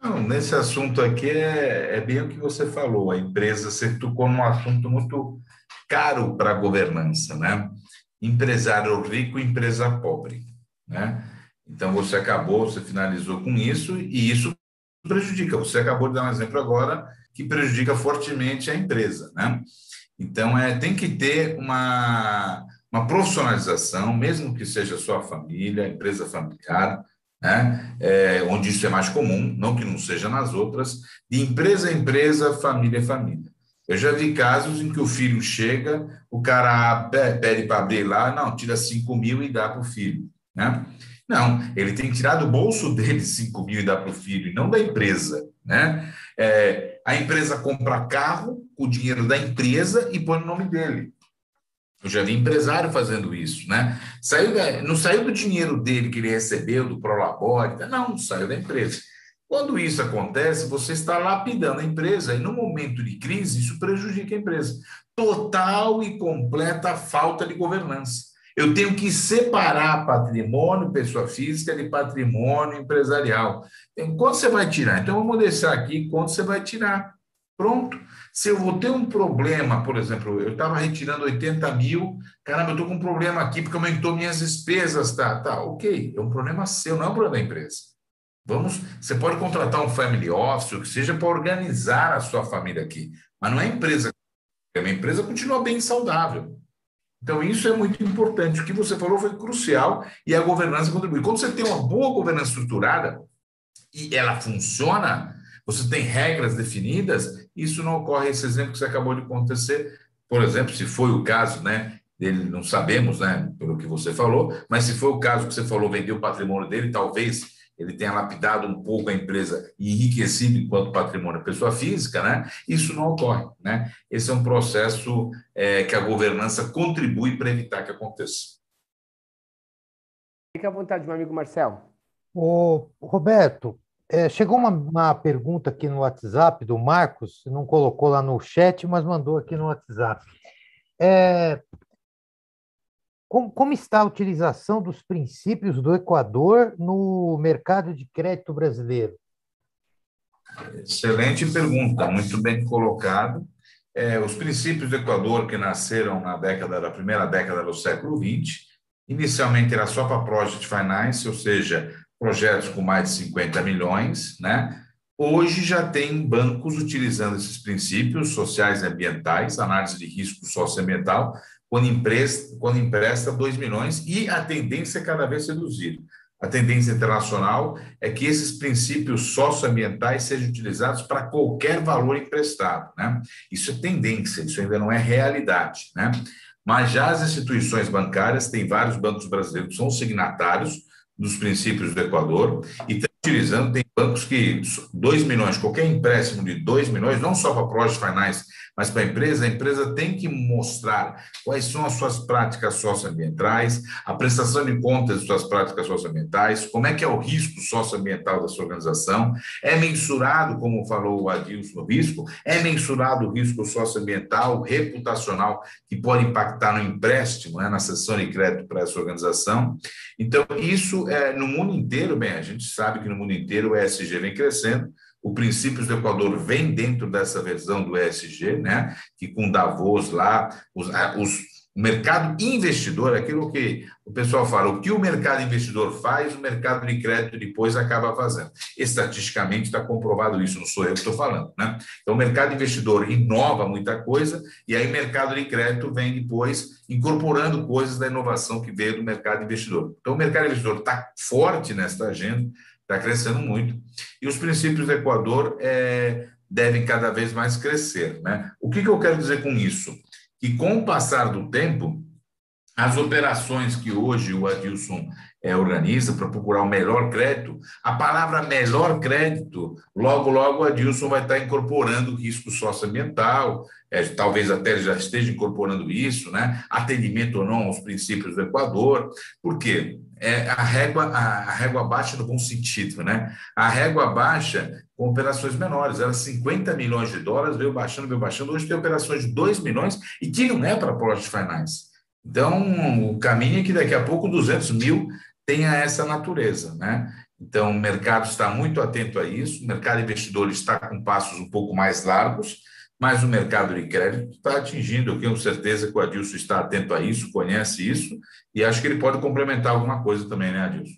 Não, nesse assunto aqui é bem o que você falou. A empresa, você tocou num assunto muito caro para a governança, né? Empresário rico e empresa pobre, né? Então, você finalizou com isso e isso prejudica. Você acabou de dar um exemplo agora que prejudica fortemente a empresa, né? Então, tem que ter uma profissionalização, mesmo que seja sua família, empresa familiar, né? Onde isso é mais comum, não que não seja nas outras, de empresa a empresa, família a família. Eu já vi casos em que o filho chega, o cara pede para abrir lá, não, tira 5.000 e dá para o filho, né? Não, ele tem que tirar do bolso dele 5.000 e dar para o filho, e não da empresa, né? A empresa compra carro com o dinheiro da empresa e põe no nome dele. Eu já vi empresário fazendo isso, né? Não saiu do dinheiro dele que ele recebeu, do Prolabore, não, saiu da empresa. Quando isso acontece, você está lapidando a empresa e no momento de crise isso prejudica a empresa. Total e completa falta de governança. Eu tenho que separar patrimônio, pessoa física, de patrimônio empresarial. Quanto você vai tirar? Então, vamos deixar aqui quanto você vai tirar. Pronto. Se eu vou ter um problema, por exemplo, eu estava retirando 80.000, caramba, eu estou com um problema aqui porque aumentou minhas despesas, tá, ok, é um problema seu, não é um problema da empresa. Você pode contratar um family office, o que seja, para organizar a sua família aqui, mas não é a empresa. A empresa continua bem saudável. Então, isso é muito importante. O que você falou foi crucial e a governança contribui. Quando você tem uma boa governança estruturada e ela funciona, você tem regras definidas, isso não ocorre. Esse exemplo que você acabou de acontecer, por exemplo, se foi o caso, né, dele, não sabemos, né, pelo que você falou, mas se foi o caso que você falou, vendeu o patrimônio dele, talvez ele tenha lapidado um pouco a empresa e enriquecido enquanto patrimônio pessoa física, né? Isso não ocorre, né? Esse é um processo que a governança contribui para evitar que aconteça. Fique à vontade, meu amigo Marcel. Ô, Roberto, chegou uma pergunta aqui no WhatsApp do Marcos, não colocou lá no chat, mas mandou aqui no WhatsApp. Como está a utilização dos princípios do Equador no mercado de crédito brasileiro? Excelente pergunta, muito bem colocado. Os princípios do Equador, que nasceram na primeira década do século XX, inicialmente era só para project finance, ou seja, projetos com mais de 50 milhões, né? Hoje já tem bancos utilizando esses princípios sociais e ambientais, análise de risco socioambiental, quando empresta 2 milhões, e a tendência é cada vez reduzir. A tendência internacional é que esses princípios socioambientais sejam utilizados para qualquer valor emprestado, né? Isso é tendência, isso ainda não é realidade, né? Mas já as instituições bancárias, tem vários bancos brasileiros que são signatários dos princípios do Equador e estão utilizando, tem bancos que 2 milhões, qualquer empréstimo de 2 milhões, não só para project finance, mas para a empresa tem que mostrar quais são as suas práticas socioambientais, a prestação de contas de suas práticas socioambientais, como é que é o risco socioambiental da sua organização, é mensurado, como falou o Adilson, o risco, é mensurado o risco socioambiental, reputacional, que pode impactar no empréstimo, né, na cessão de crédito para essa organização. Então, isso no mundo inteiro, bem, a gente sabe que no mundo inteiro o ESG vem crescendo. O Princípios do Equador vem dentro dessa versão do ESG, né? Que com Davos lá, o mercado investidor, aquilo que o pessoal fala, o que o mercado investidor faz, o mercado de crédito depois acaba fazendo. Estatisticamente está comprovado isso, não sou eu que estou falando, né? Então, o mercado investidor inova muita coisa e aí o mercado de crédito vem depois incorporando coisas da inovação que veio do mercado investidor. Então, o mercado investidor está forte nesta agenda, está crescendo muito. E os princípios do Equador devem cada vez mais crescer, né? O que eu quero dizer com isso? Que com o passar do tempo, as operações que hoje o Adilson organiza para procurar o melhor crédito, a palavra melhor crédito, logo o Adilson vai estar incorporando o risco socioambiental, talvez até ele já esteja incorporando isso, né? Atendimento ou não aos princípios do Equador. Por quê? A régua baixa no bom sentido, né? A régua baixa com operações menores, era 50 milhões de dólares, veio baixando, hoje tem operações de 2 milhões e que não é para project finance. Então, o caminho é que daqui a pouco 200 mil tenha essa natureza, né? Então, o mercado está muito atento a isso, o mercado investidor está com passos um pouco mais largos, mas o mercado de crédito está atingindo. Eu tenho certeza que o Adilson está atento a isso, conhece isso, e acho que ele pode complementar alguma coisa também, né, Adilson?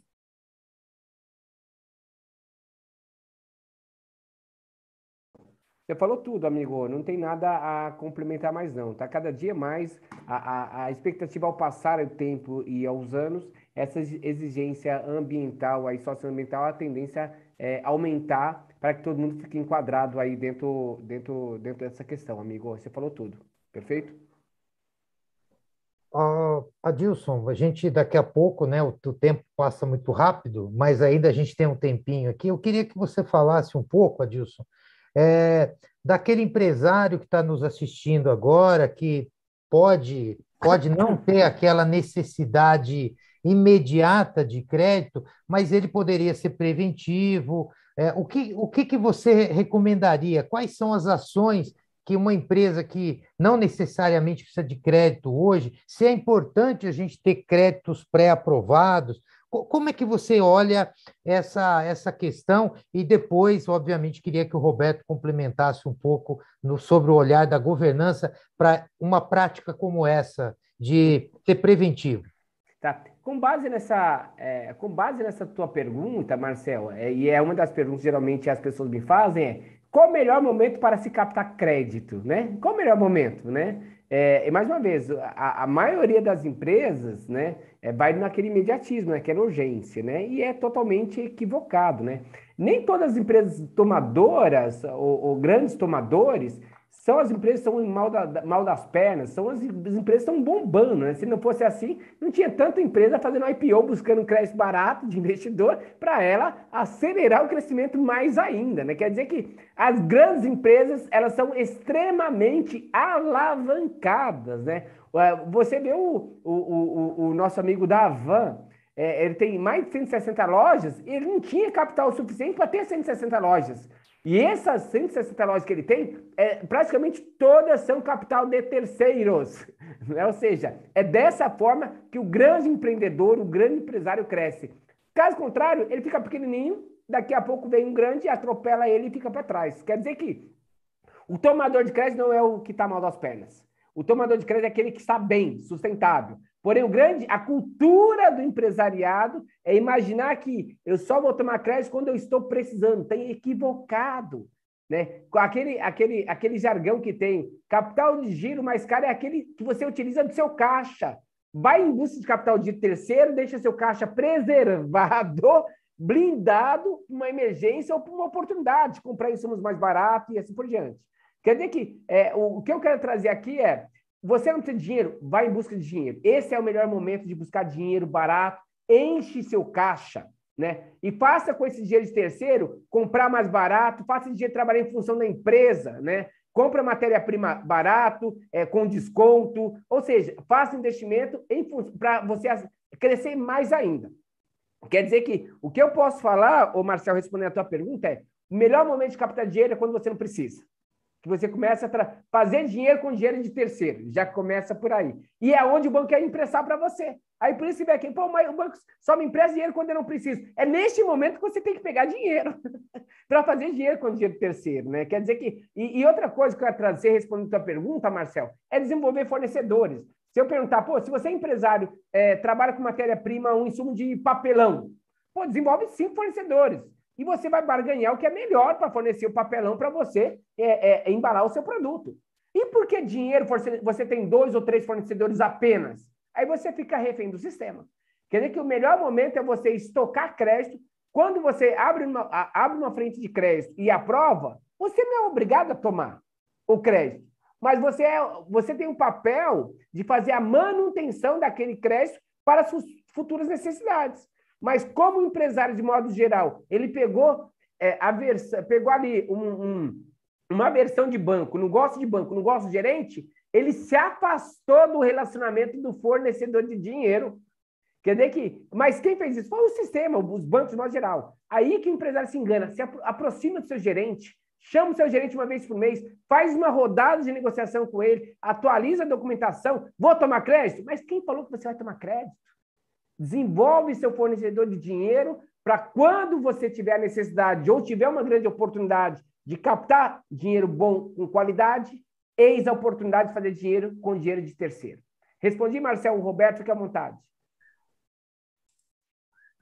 Você falou tudo, amigo. Não tem nada a complementar mais, não. Tá cada dia mais a expectativa ao passar o tempo e aos anos, essa exigência ambiental, aí, socioambiental, a tendência é aumentar para que todo mundo fique enquadrado aí dentro dessa questão, amigo. Você falou tudo. Perfeito? Adilson, a gente daqui a pouco, né, o tempo passa muito rápido, mas ainda a gente tem um tempinho aqui. Eu queria que você falasse um pouco, Adilson, daquele empresário que está nos assistindo agora, que pode não ter aquela necessidade imediata de crédito, mas ele poderia ser preventivo. O que você recomendaria? Quais são as ações que uma empresa que não necessariamente precisa de crédito hoje, se é importante a gente ter créditos pré-aprovados? Como é que você olha essa questão? E depois, obviamente, queria que o Roberto complementasse um pouco sobre o olhar da governança para uma prática como essa, de ser preventivo. Tá. Com base nessa tua pergunta, Marcel, e é uma das perguntas que geralmente as pessoas me fazem, qual o melhor momento para se captar crédito, né? Qual o melhor momento, né? E mais uma vez, a maioria das empresas, né, vai naquele imediatismo, naquela urgência, né? E é totalmente equivocado, né? Nem todas as empresas tomadoras ou grandes tomadores são as empresas que estão mal das pernas, são as empresas que estão bombando, né? Se não fosse assim, não tinha tanta empresa fazendo IPO, buscando um crédito barato de investidor, para ela acelerar o crescimento mais ainda, né? Quer dizer que as grandes empresas, elas são extremamente alavancadas, né? Você vê o nosso amigo da Havan, ele tem mais de 160 lojas, ele não tinha capital suficiente para ter 160 lojas. E essas 160 lojas que ele tem, praticamente todas são capital de terceiros. Né? Ou seja, é dessa forma que o grande empreendedor, o grande empresário cresce. Caso contrário, ele fica pequenininho, daqui a pouco vem um grande, atropela ele e fica para trás. Quer dizer que o tomador de crédito não é o que está mal das pernas. O tomador de crédito é aquele que está bem, sustentável. Porém, a cultura do empresariado é imaginar que eu só vou tomar crédito quando eu estou precisando. Tem equivocado. Né? Aquele jargão que tem, capital de giro mais caro é aquele que você utiliza do seu caixa. Vai em busca de capital de giro terceiro, deixa seu caixa preservado, blindado, uma emergência ou para uma oportunidade de comprar insumos mais baratos e assim por diante. Quer dizer que o que eu quero trazer aqui você não tem dinheiro, vai em busca de dinheiro. Esse é o melhor momento de buscar dinheiro barato, enche seu caixa, né? E faça com esse dinheiro de terceiro comprar mais barato, faça esse dinheiro trabalhar em função da empresa, né? Compra matéria-prima barato, com desconto, ou seja, faça investimento para você crescer mais ainda. Quer dizer que o que eu posso falar, ô Marcel, respondendo a tua pergunta, o melhor momento de captar dinheiro é quando você não precisa. Que você começa a fazer dinheiro com dinheiro de terceiro. Já começa por aí. E é onde o banco quer emprestar para você. Aí por isso você vê aqui, mas o banco só me empresta dinheiro quando eu não preciso. É neste momento que você tem que pegar dinheiro para fazer dinheiro com dinheiro terceiro, né? Quer dizer que... E outra coisa que eu quero trazer, respondendo a tua pergunta, Marcel, é desenvolver fornecedores. Se eu perguntar, se você é empresário, trabalha com matéria-prima, um insumo de papelão, desenvolve 5 fornecedores. E você vai barganhar o que é melhor para fornecer o papelão para você embalar o seu produto. E por que dinheiro você tem 2 ou 3 fornecedores apenas? Aí você fica refém do sistema. Quer dizer que o melhor momento é você estocar crédito. Quando você abre uma frente de crédito e aprova, você não é obrigado a tomar o crédito. Mas você tem um papel de fazer a manutenção daquele crédito para suas futuras necessidades. Mas como empresário, de modo geral, ele pegou ali uma versão de banco, não gosta de banco, não gosta de gerente, ele se afastou do relacionamento do fornecedor de dinheiro. Quer dizer que... Mas quem fez isso? Foi o sistema, os bancos, de modo geral. Aí que o empresário se engana, se aproxima do seu gerente, chama o seu gerente uma vez por mês, faz uma rodada de negociação com ele, atualiza a documentação, vou tomar crédito? Mas quem falou que você vai tomar crédito? Desenvolve seu fornecedor de dinheiro para quando você tiver a necessidade ou tiver uma grande oportunidade de captar dinheiro bom com qualidade, eis a oportunidade de fazer dinheiro com dinheiro de terceiro. Respondi, Marcelo. Roberto, fique à vontade.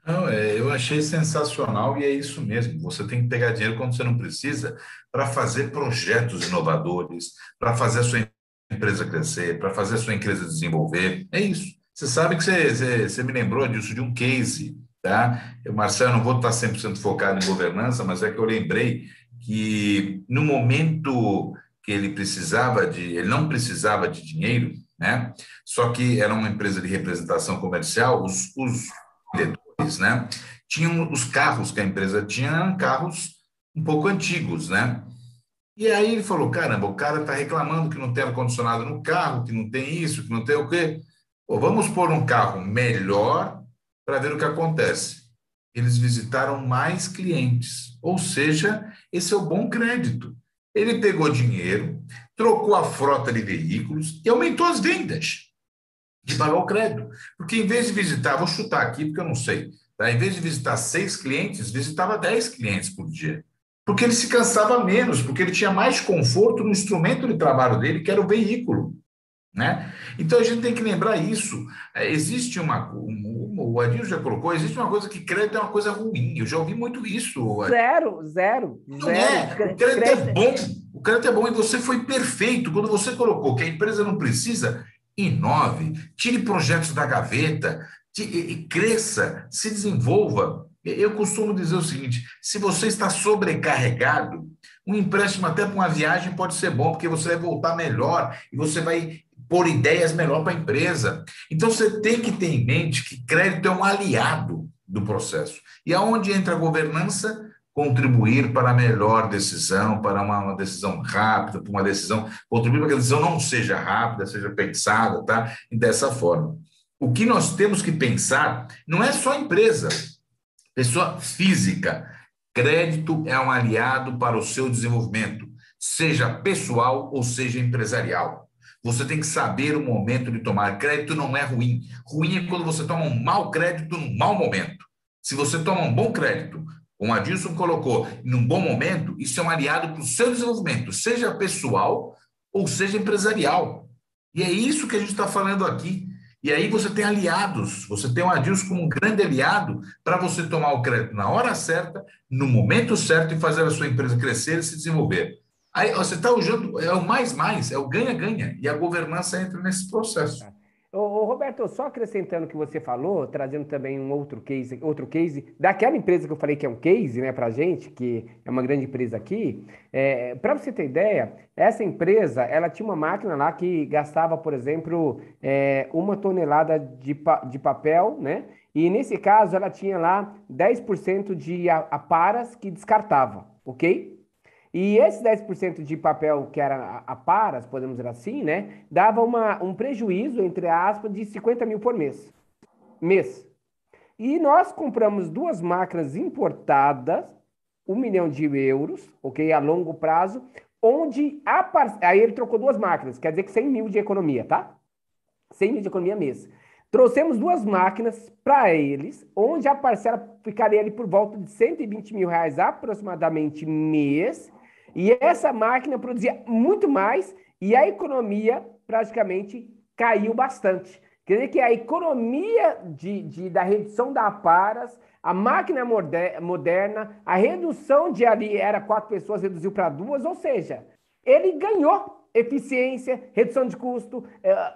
Não, eu achei sensacional e é isso mesmo. Você tem que pegar dinheiro quando você não precisa para fazer projetos inovadores, para fazer a sua empresa crescer, para fazer a sua empresa desenvolver. É isso. Você sabe que você me lembrou disso, de um case, tá? Marcelo, não vou estar 100% focado em governança, mas é que eu lembrei que no momento que ele não precisava de dinheiro, né? Só que era uma empresa de representação comercial, os vendedores, né? Tinham os carros que a empresa tinha, eram carros um pouco antigos, né? E aí ele falou, caramba, o cara está reclamando que não tem ar-condicionado no carro, que não tem isso, que não tem o quê. Pô, vamos pôr um carro melhor para ver o que acontece. Eles visitaram mais clientes, ou seja, esse é o bom crédito. Ele pegou dinheiro, trocou a frota de veículos e aumentou as vendas de pagar o crédito. Porque em vez de visitar, vou chutar aqui porque eu não sei, tá? Em vez de visitar 6 clientes, visitava 10 clientes por dia. Porque ele se cansava menos, porque ele tinha mais conforto no instrumento de trabalho dele, que era o veículo, né? Então a gente tem que lembrar isso. Existe o Adilson já colocou, existe uma coisa que crédito é uma coisa ruim. Eu já ouvi muito isso. Zero. Não é. O crédito é bom. O crédito é bom e você foi perfeito. Quando você colocou que a empresa não precisa, inove, tire projetos da gaveta, cresça, se desenvolva. Eu costumo dizer o seguinte, se você está sobrecarregado, um empréstimo até para uma viagem pode ser bom, porque você vai voltar melhor e você vai pôr ideias melhor para a empresa. Então, você tem que ter em mente que crédito é um aliado do processo. E aonde entra a governança? Contribuir para a melhor decisão, para uma decisão rápida, para uma decisão, contribuir para que a decisão não seja rápida, seja pensada, tá? E dessa forma. O que nós temos que pensar não é só empresa, pessoa física. Crédito é um aliado para o seu desenvolvimento, seja pessoal ou seja empresarial. Você tem que saber o momento de tomar crédito, não é ruim. Ruim é quando você toma um mau crédito num mau momento. Se você toma um bom crédito, como a Adilson colocou, num bom momento, isso é um aliado para o seu desenvolvimento, seja pessoal ou seja empresarial. E é isso que a gente está falando aqui. E aí você tem aliados, você tem o Adilson como um grande aliado para você tomar o crédito na hora certa, no momento certo e fazer a sua empresa crescer e se desenvolver. Aí você está usando, é o mais, é o ganha-ganha, e a governança entra nesse processo. Roberto, só acrescentando o que você falou, trazendo também um outro case daquela empresa que eu falei que é um case, né, para a gente, que é uma grande empresa aqui. Para você ter ideia, essa empresa, ela tinha uma máquina lá que gastava, por exemplo, 1 tonelada de papel, né? E nesse caso, ela tinha lá 10% de aparas que descartava, ok? E esse 10% de papel que era aparas, podemos dizer assim, né, dava um prejuízo, entre aspas, de 50 mil por mês. E nós compramos 2 máquinas importadas, 1 milhão de euros, ok, a longo prazo, onde aí ele trocou 2 máquinas, quer dizer que 100 mil de economia, tá? 100 mil de economia mês. Trouxemos 2 máquinas para eles, onde a parcela ficaria ali por volta de 120 mil reais aproximadamente mês. E essa máquina produzia muito mais e a economia praticamente caiu bastante. Quer dizer que a economia da redução da aparas, a máquina moderna, a redução de ali era 4 pessoas, reduziu para 2, ou seja, ele ganhou eficiência, redução de custo,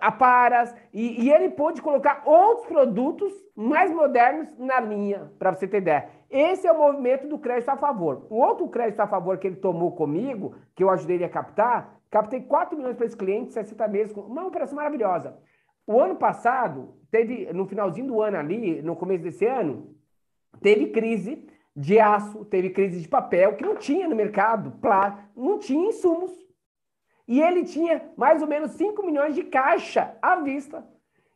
aparas, e ele pôde colocar outros produtos mais modernos na linha, para você ter ideia. Esse é o movimento do crédito a favor. O outro crédito a favor que ele tomou comigo, que eu ajudei ele a captar, captei 4 milhões para esse cliente, 60 meses, uma operação maravilhosa. O ano passado, no finalzinho do ano ali, no começo desse ano, teve crise de aço, teve crise de papel, que não tinha no mercado, não tinha insumos. E ele tinha mais ou menos 5 milhões de caixa à vista.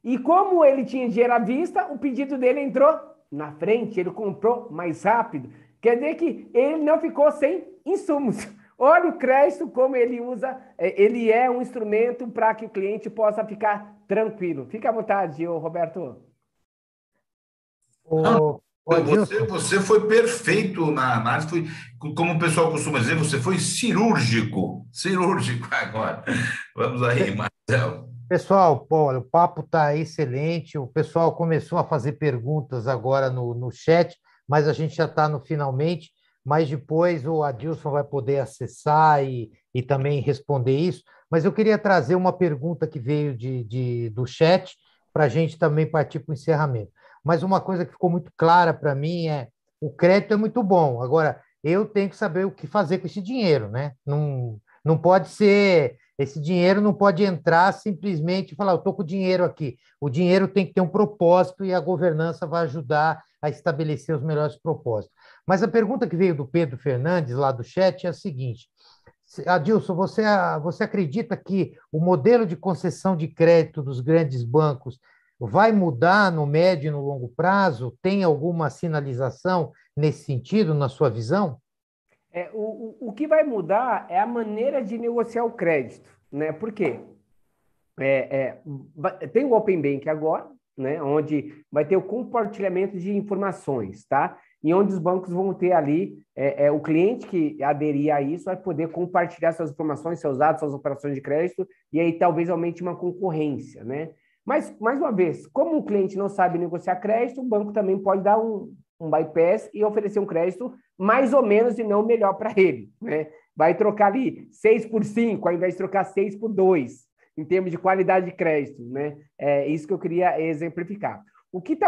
E como ele tinha dinheiro à vista, o pedido dele entrou na frente, ele comprou mais rápido. Quer dizer que ele não ficou sem insumos. Olha o crédito, como ele usa, ele é um instrumento para que o cliente possa ficar tranquilo. Fica à vontade, ô Roberto. Você foi perfeito na análise, foi, como o pessoal costuma dizer, você foi cirúrgico agora. Vamos aí, Marcelo. Pessoal, pô, o papo está excelente. O pessoal começou a fazer perguntas agora no chat, mas a gente já está no finalmente. Mas depois o Adilson vai poder acessar e também responder isso. Mas eu queria trazer uma pergunta que veio do chat para a gente também partir para o encerramento. Mas uma coisa que ficou muito clara para mim é o crédito é muito bom. Agora, eu tenho que saber o que fazer com esse dinheiro, né? Não pode ser, esse dinheiro não pode entrar simplesmente e falar, eu estou com o dinheiro aqui. O dinheiro tem que ter um propósito e a governança vai ajudar a estabelecer os melhores propósitos. Mas a pergunta que veio do Pedro Fernandes, lá do chat, é a seguinte: Adilson, você acredita que o modelo de concessão de crédito dos grandes bancos vai mudar no médio e no longo prazo? Tem alguma sinalização nesse sentido, na sua visão? O que vai mudar é a maneira de negociar o crédito, né? Por quê? Tem o Open Bank agora, né? Onde vai ter o compartilhamento de informações, tá? E onde os bancos vão ter ali, o cliente que aderir a isso vai poder compartilhar suas informações, seus dados, suas operações de crédito, e aí talvez aumente uma concorrência, né? Mas, mais uma vez, como o cliente não sabe negociar crédito, o banco também pode dar um bypass e oferecer um crédito mais ou menos e não melhor para ele, né? Vai trocar ali 6 por 5, ao invés de trocar 6 por 2, em termos de qualidade de crédito, né? É isso que eu queria exemplificar. O que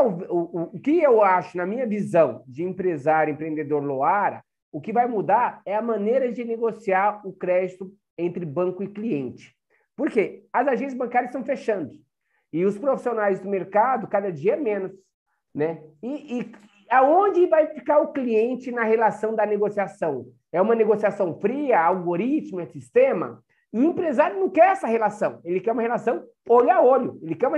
eu acho, na minha visão de empresário, empreendedor Loara, o que vai mudar é a maneira de negociar o crédito entre banco e cliente. Por quê? As agências bancárias estão fechando. E os profissionais do mercado, cada dia menos, né? E aonde vai ficar o cliente na relação da negociação? É uma negociação fria, algoritmo, é sistema? E o empresário não quer essa relação. Ele quer uma relação olho a olho. Ele quer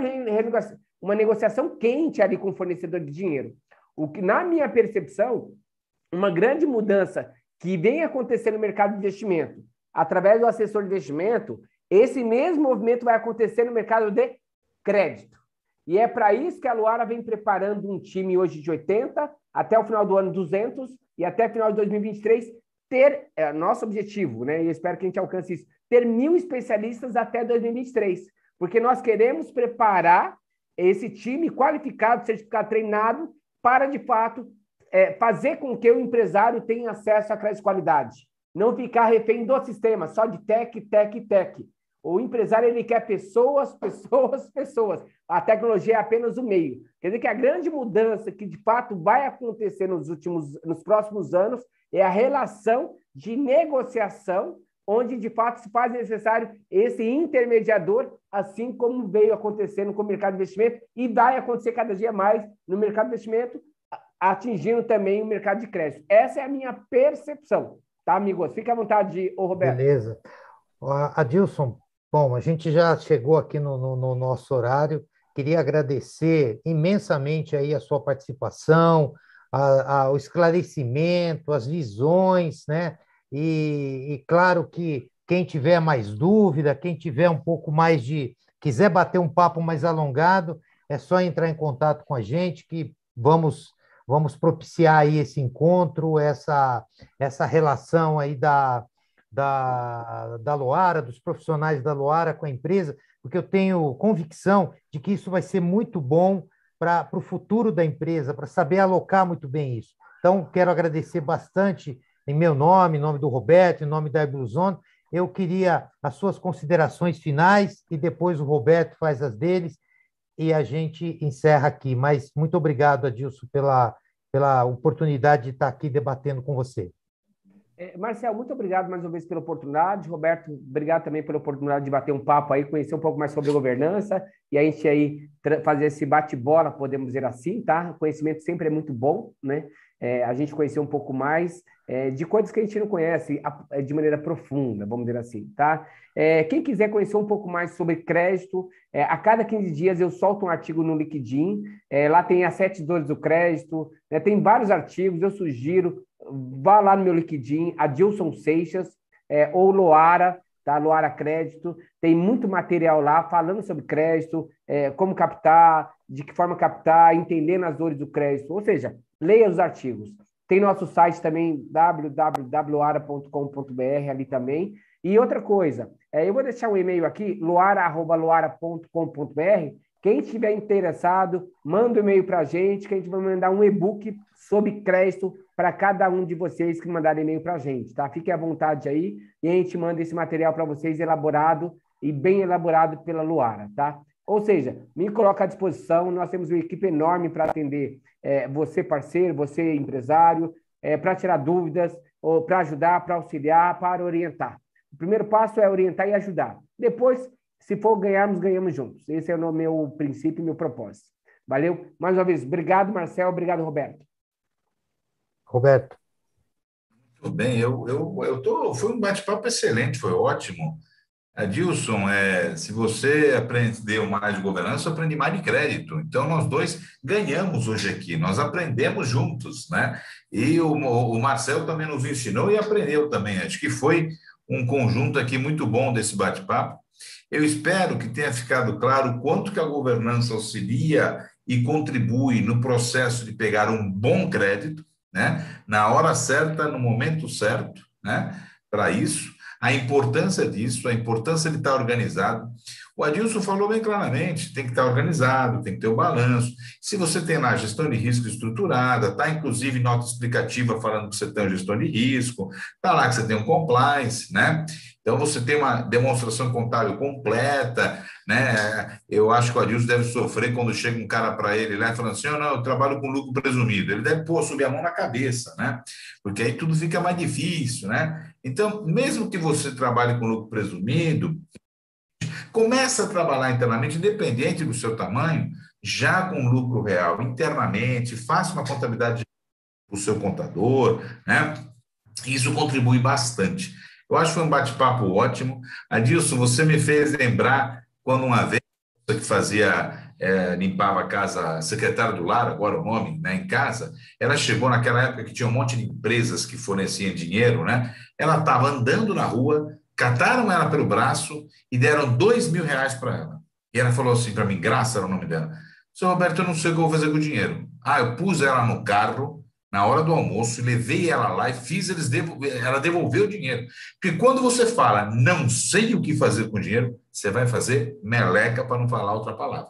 uma negociação quente ali com o fornecedor de dinheiro. O que, na minha percepção, uma grande mudança que vem acontecer no mercado de investimento, através do assessor de investimento, esse mesmo movimento vai acontecer no mercado de crédito. E é para isso que a Loara vem preparando um time hoje de 80, até o final do ano 200, e até o final de 2023 ter, nosso objetivo, né? E eu espero que a gente alcance isso, ter 1.000 especialistas até 2023, porque nós queremos preparar esse time qualificado, certificado, treinado, para, de fato, fazer com que o empresário tenha acesso a crédito de qualidade. Não ficar refém do sistema, só de tech. O empresário, ele quer pessoas. A tecnologia é apenas o meio. Quer dizer que a grande mudança que, de fato, vai acontecer nos próximos anos é a relação de negociação, onde, de fato, se faz necessário esse intermediador, assim como veio acontecendo com o mercado de investimento e vai acontecer cada dia mais no mercado de investimento, atingindo também o mercado de crédito. Essa é a minha percepção, tá, amigos? Fique à vontade, ô Roberto. Beleza. Adilson, bom, a gente já chegou aqui no nosso horário. Queria agradecer imensamente aí a sua participação, o esclarecimento, as visões, né? E claro que quem tiver mais dúvida, quem tiver um pouco mais quiser bater um papo mais alongado, é só entrar em contato com a gente que vamos propiciar aí esse encontro, essa relação aí da Loara, dos profissionais da Loara com a empresa, porque eu tenho convicção de que isso vai ser muito bom para o futuro da empresa, para saber alocar muito bem isso. Então, quero agradecer bastante em meu nome, em nome do Roberto, em nome da Ibluzone. Eu queria as suas considerações finais e depois o Roberto faz as deles e a gente encerra aqui. Mas muito obrigado, Adilson, pela oportunidade de estar aqui debatendo com você. Marcel, muito obrigado mais uma vez pela oportunidade. Roberto, obrigado também pela oportunidade de bater um papo aí, conhecer um pouco mais sobre governança e a gente aí fazer esse bate-bola, podemos dizer assim, tá? O conhecimento sempre é muito bom, né? A gente conhecer um pouco mais de coisas que a gente não conhece de maneira profunda, vamos dizer assim, tá? Quem quiser conhecer um pouco mais sobre crédito, a cada 15 dias eu solto um artigo no LinkedIn, lá tem as 7 dores do crédito, né? Tem vários artigos, eu sugiro, vá lá no meu LinkedIn, Adilson Seixas, ou Loara, tá? Loara Crédito, tem muito material lá falando sobre crédito, como captar, de que forma captar, entendendo as dores do crédito, ou seja, leia os artigos. Tem nosso site também, www.loara.com.br, ali também. E outra coisa, eu vou deixar um e-mail aqui, loara@loara.com.br. Quem estiver interessado, manda um e-mail para a gente, que a gente vai mandar um e-book sobre crédito para cada um de vocês que mandarem e-mail para a gente, tá? Fiquem à vontade aí e a gente manda esse material para vocês elaborado e bem elaborado pela Loara, tá? Ou seja, me coloca à disposição, nós temos uma equipe enorme para atender você parceiro, você empresário, para tirar dúvidas, ou para ajudar, para auxiliar, para orientar. O primeiro passo é orientar e ajudar. Depois, se for ganharmos, ganhamos juntos. Esse é o meu princípio e meu propósito. Valeu? Mais uma vez, obrigado, Marcel, obrigado, Roberto. Roberto. Tudo bem, foi um bate-papo excelente, foi ótimo. Adilson, se você aprendeu mais de governança, eu aprendi mais de crédito. Então, nós dois ganhamos hoje aqui, nós aprendemos juntos, né? E o Marcel também nos ensinou e aprendeu também. Acho que foi um conjunto aqui muito bom desse bate-papo. Eu espero que tenha ficado claro o quanto que a governança auxilia e contribui no processo de pegar um bom crédito, né? Na hora certa, no momento certo, né? Para isso. A importância disso, a importância de estar organizado. O Adilson falou bem claramente, tem que estar organizado, tem que ter o balanço. Se você tem lá a gestão de risco estruturada, está inclusive nota explicativa falando que você tem uma gestão de risco, está lá que você tem um compliance, né? Então, você tem uma demonstração contábil completa, né? Eu acho que o Adilson deve sofrer quando chega um cara para ele lá e fala assim, não, eu trabalho com lucro presumido. Ele deve, subir a mão na cabeça, né? Porque aí tudo fica mais difícil, né? Então, mesmo que você trabalhe com lucro presumido, começa a trabalhar internamente, independente do seu tamanho, já com lucro real internamente, faça uma contabilidade para o seu contador, né? Isso contribui bastante. Eu acho que foi um bate-papo ótimo. Adilson, você me fez lembrar quando uma vez que limpava a casa, secretária do lar, agora o nome, né, em casa, ela chegou naquela época que tinha um monte de empresas que forneciam dinheiro, né? Ela estava andando na rua, cataram ela pelo braço e deram R$ 2.000 para ela. E ela falou assim para mim, Graça era o nome dela, seu Roberto, eu não sei o que eu vou fazer com o dinheiro. Eu pus ela no carro, na hora do almoço, levei ela lá e ela devolveu o dinheiro. Porque quando você fala, não sei o que fazer com o dinheiro, você vai fazer meleca para não falar outra palavra.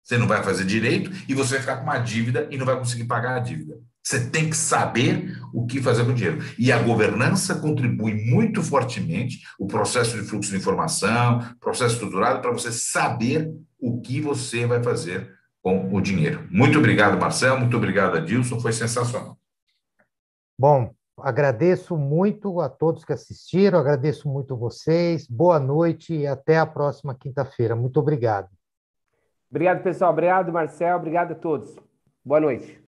Você não vai fazer direito e você vai ficar com uma dívida e não vai conseguir pagar a dívida. Você tem que saber o que fazer com o dinheiro. E a governança contribui muito fortemente, o processo de fluxo de informação, processo estruturado, para você saber o que você vai fazer com o dinheiro. Muito obrigado, Marcel, muito obrigado, Adilson, foi sensacional. Bom, agradeço muito a todos que assistiram, agradeço muito vocês, boa noite e até a próxima quinta-feira. Muito obrigado. Obrigado, pessoal. Obrigado, Marcel. Obrigado a todos. Boa noite.